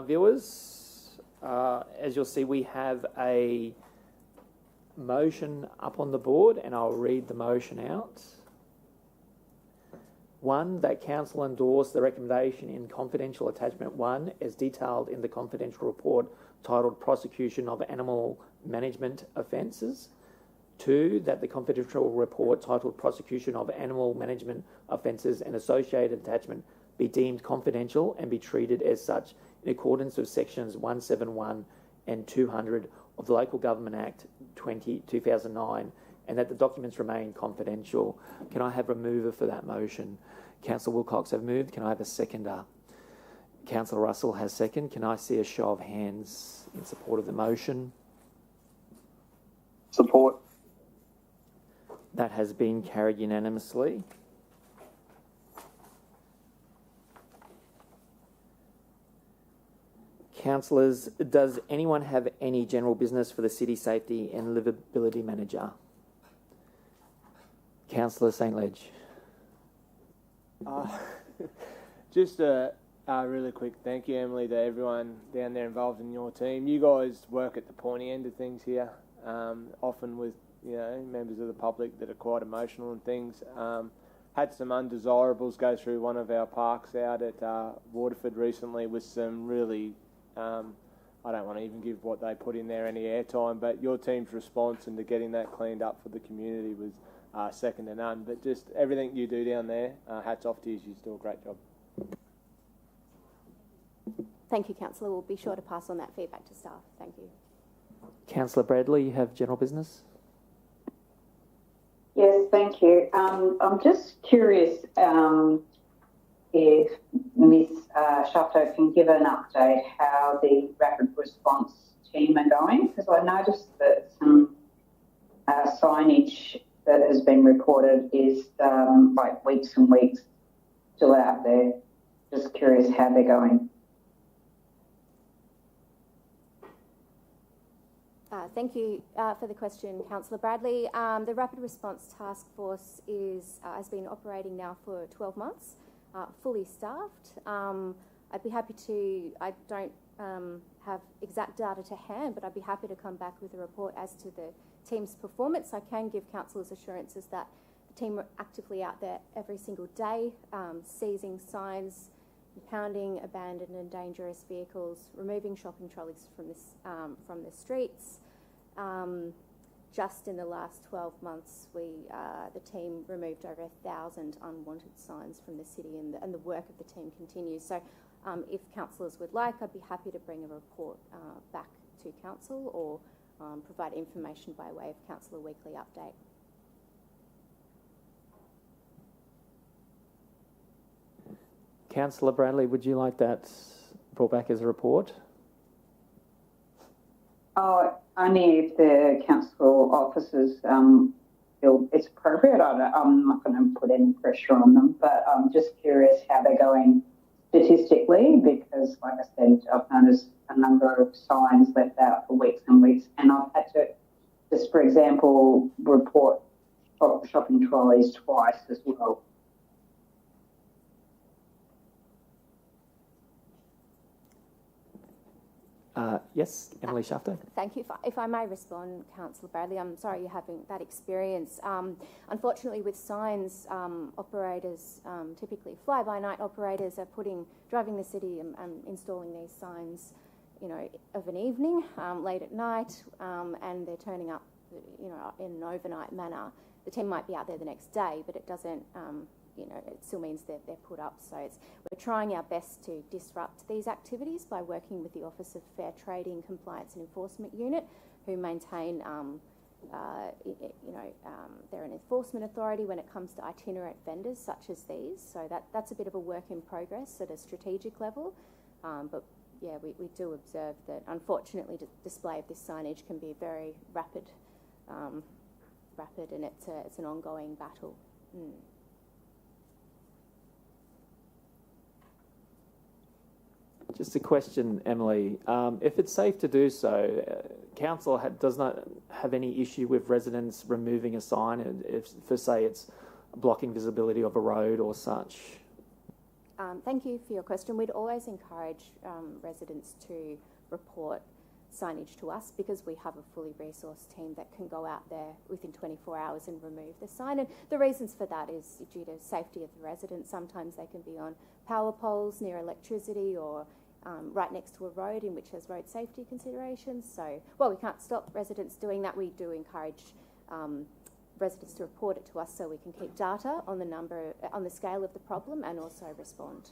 viewers. As you'll see, we have a motion up on the board, and I'll read the motion out. 1, that council endorse the recommendation in confidential attachment 1 as detailed in the confidential report titled Prosecution of Animal Management Offences. 2, that the confidential report titled Prosecution of Animal Management Offences and associated attachment be deemed confidential and be treated as such in accordance with sections 171 and 200 of the Local Government Act 2009, and that the documents remain confidential. Can I have a mover for that motion? Councillor Wilcox have moved. Can I have a seconder? Councillor Russell has second. Can I see a show of hands in support of the motion? Support. That has been carried unanimously. Councillors, does anyone have any general business for the City Safety and Livability Manager? Councillor St. Ledge. Just a really quick thank you, Emily, to everyone down there involved in your team. You guys work at the pointy end of things here, often with members of the public that are quite emotional and things. Had some undesirables go through one of our parks out at Waterford recently with some really, I don't want to even give what they put in there any airtime, but your team's response into getting that cleaned up for the community was second to none. But just everything you do down there, hats off to you. You do a great job. Thank you, Councillor. We'll be sure to pass on that feedback to staff. Thank you. Councillor Bradley, you have general business? Yes, thank you. I'm just curious if Ms. Shafto can give an update how the rapid response team are going, because I noticed that some signage that has been reported is like weeks and weeks still out there. Just curious how they're going. Thank you for the question, Councillor Bradley. The Rapid Response Task Force has been operating now for 12 months, fully staffed. I'd be happy to, I don't have exact data to hand, but I'd be happy to come back with a report as to the team's performance. I can give councillors assurances that the team are actively out there every single day, seizing signs, impounding abandoned and dangerous vehicles, removing shopping trolleys from the streets. Just in the last 12 months, the team removed over 1,000 unwanted signs from the city, and the work of the team continues. So if councillors would like, I'd be happy to bring a report back to council or provide information by way of councillor weekly update. Councillor Bradley, would you like that brought back as a report? Oh, only if the council officers feel it's appropriate. I'm not going to put any pressure on them, but I'm just curious how they're going statistically, because, like I said, I've noticed a number of signs left out for weeks and weeks, and I've had to, just for example, report shopping trolleys twice as well. Yes, Emily Shafto. Thank you. If I may respond, Councillor Bradley, I'm sorry you're having that experience. Unfortunately, with signs, operators, typically fly-by-night operators, are driving the city and installing these signs, of an evening, late at night, and they're turning up, in an overnight manner. The team might be out there the next day, but it doesn't. It still means that they're put up. So we're trying our best to disrupt these activities by working with the Office of Fair Trading Compliance and Enforcement Unit, who maintain, they're an enforcement authority when it comes to itinerant vendors such as these. So that's a bit of a work in progress at a strategic level. But yeah, we do observe that unfortunately display of this signage can be very rapid, and it's an ongoing battle. Just a question, Emily. If it's safe to do so, council does not have any issue with residents removing a sign if, for say, it's blocking visibility of a road or such? Thank you for your question. We'd always encourage residents to report signage to us because we have a fully resourced team that can go out there within 24 hours and remove the sign. And the reasons for that is due to safety of the residents. Sometimes they can be on power poles near electricity or right next to a road in which has road safety considerations. So, well, we can't stop residents doing that. We do encourage residents to report it to us so we can keep data on the scale of the problem and also respond.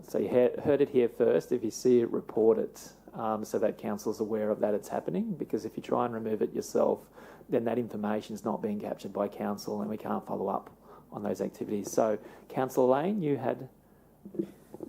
So you heard it here first. If you see it, report it so that council's aware of that it's happening, because if you try and remove it yourself, then that information is not being captured by council and we can't follow up on those activities. So, Councillor Lane, you had...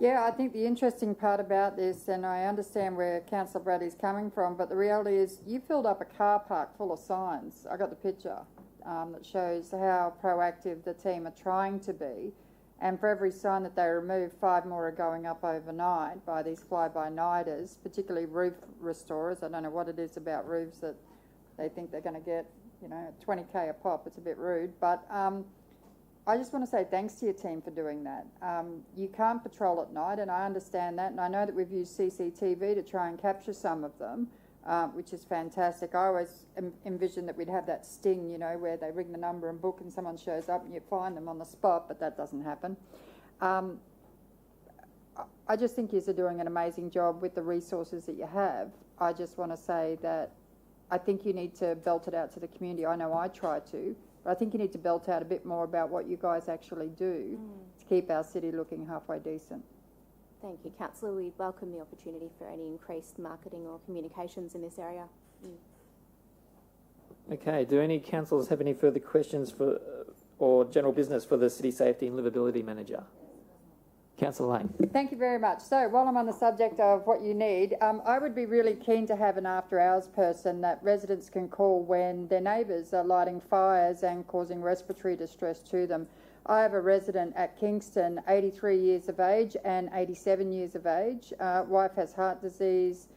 Yeah, I think the interesting part about this, and I understand where Councillor Bradley's coming from, but the reality is you filled up a car park full of signs. I got the picture that shows how proactive the team are trying to be. And for every sign that they remove, 5 more are going up overnight by these fly-by-nighters, particularly roof restorers. I don't know what it is about roofs that they think they're going to get, 20k a pop. It's a bit rude. But I just want to say thanks to your team for doing that. You can't patrol at night, and I understand that. And I know that we've used CCTV to try and capture some of them, which is fantastic. I always envisioned that we'd have that sting, where they ring the number and book and someone shows up and you find them on the spot, but that doesn't happen. I just think you're doing an amazing job with the resources that you have. I just want to say that I think you need to belt it out to the community. I know I try to, but I think you need to belt out a bit more about what you guys actually do to keep our city looking halfway decent. Thank you, Councillor. We welcome the opportunity for any increased marketing or communications in this area. Okay, do any councillors have any further questions for or general business for the City Safety and Livability Manager? Councillor Lane. Thank you very much. So while I'm on the subject of what you need, I would be really keen to have an after-hours person that residents can call when their neighbours are lighting fires and causing respiratory distress to them. I have a resident at Kingston, 83 years of age and 87 years of age. Wife has heart disease,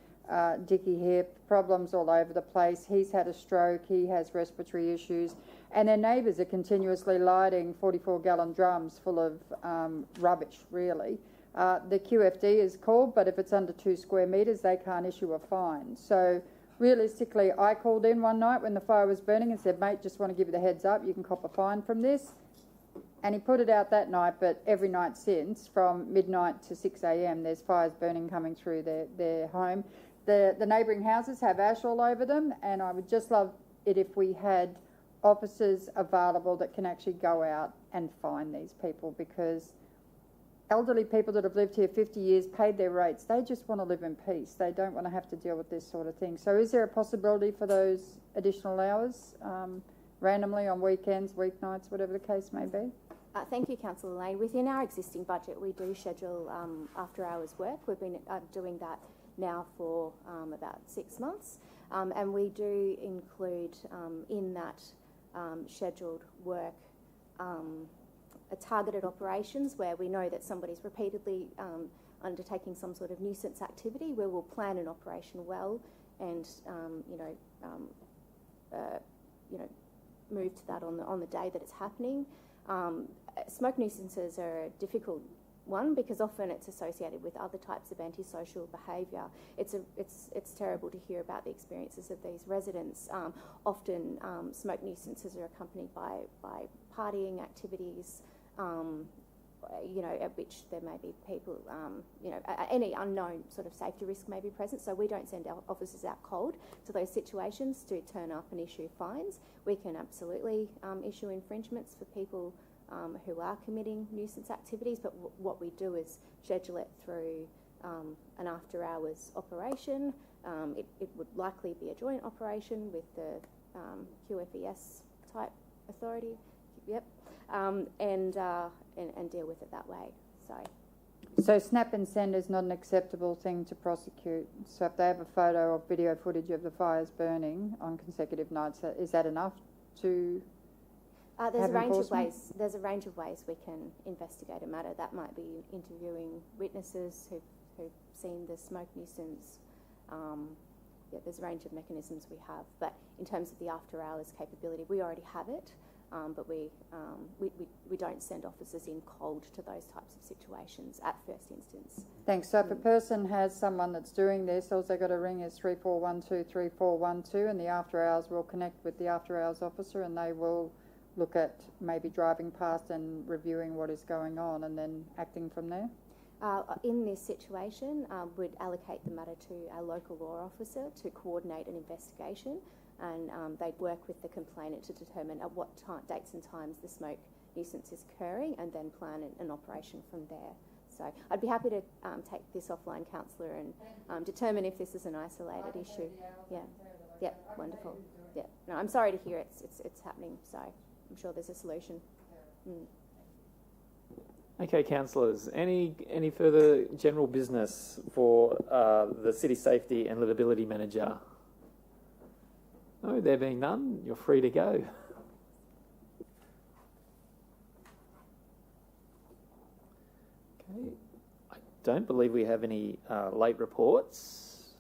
dicky hip, problems all over the place. He's had a stroke, he has respiratory issues, and their neighbours are continuously lighting 44-gallon drums full of rubbish, really. The QFD is called, but if it's under 2 square metres, they can't issue a fine. So realistically, I called in one night when the fire was burning and said, mate, just want to give you the heads up, you can cop a fine from this. And he put it out that night, but every night since, from midnight to 6 a.m, there's fires burning coming through their home. The neighbouring houses have ash all over them, and I would just love it if we had officers available that can actually go out and find these people, because elderly people that have lived here 50 years, paid their rates, they just want to live in peace. They don't want to have to deal with this sort of thing. So is there a possibility for those additional hours, randomly on weekends, weeknights, whatever the case may be? Thank you, Councillor Lane. Within our existing budget, we do schedule after-hours work. We've been doing that now for about 6 months, and we do include in that scheduled work targeted operations where we know that somebody's repeatedly undertaking some sort of nuisance activity, where we'll plan an operation well and move to that on the day that it's happening. Smoke nuisances are a difficult one because often it's associated with other types of antisocial behaviour. It's terrible to hear about the experiences of these residents. Often smoke nuisances are accompanied by partying activities, at which there may be people, any unknown sort of safety risk may be present. So we don't send our officers out cold to those situations to turn up and issue fines. We can absolutely issue infringements for people who are committing nuisance activities, but what we do is schedule it through an after-hours operation. It would likely be a joint operation with the QFES type authority. Yep. And deal with it that way. So snap and send is not an acceptable thing to prosecute. So if they have a photo or video footage of the fires burning on consecutive nights, is that enough to there's a range of ways. There's a range of ways we can investigate a matter. That might be interviewing witnesses who've seen the smoke nuisance. There's a range of mechanisms we have. But in terms of the after-hours capability, we already have it. but we don't send officers in cold to those types of situations at first instance. Thanks. So if a person has someone that's doing this, all they've got to ring is 3412 3412, and the after hours will connect with the after hours officer, and they will look at maybe driving past and reviewing what is going on and then acting from there. In this situation, we'd allocate the matter to our local law officer to coordinate an investigation, and they'd work with the complainant to determine at what dates and times the smoke nuisance is occurring, and then plan an operation from there. So I'd be happy to take this offline, councillor, and determine if this is an isolated issue. Yeah, wonderful. Yeah, no, I'm sorry to hear it's happening. So I'm sure there's a solution. Okay, councillors, any further general business for the City Safety and Livability Manager? No, there being none, you're free to go. Okay, I don't believe we have any late reports.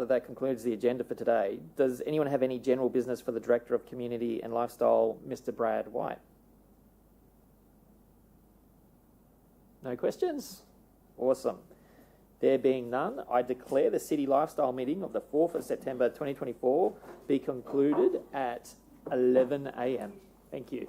That concludes the agenda for today. Does anyone have any general business for the Director of Community and Lifestyle, Mr. Brad White? No questions? Awesome. There being none, I declare the City Lifestyle meeting of the 4th of September 2024 be concluded at 11 a.m. Thank you.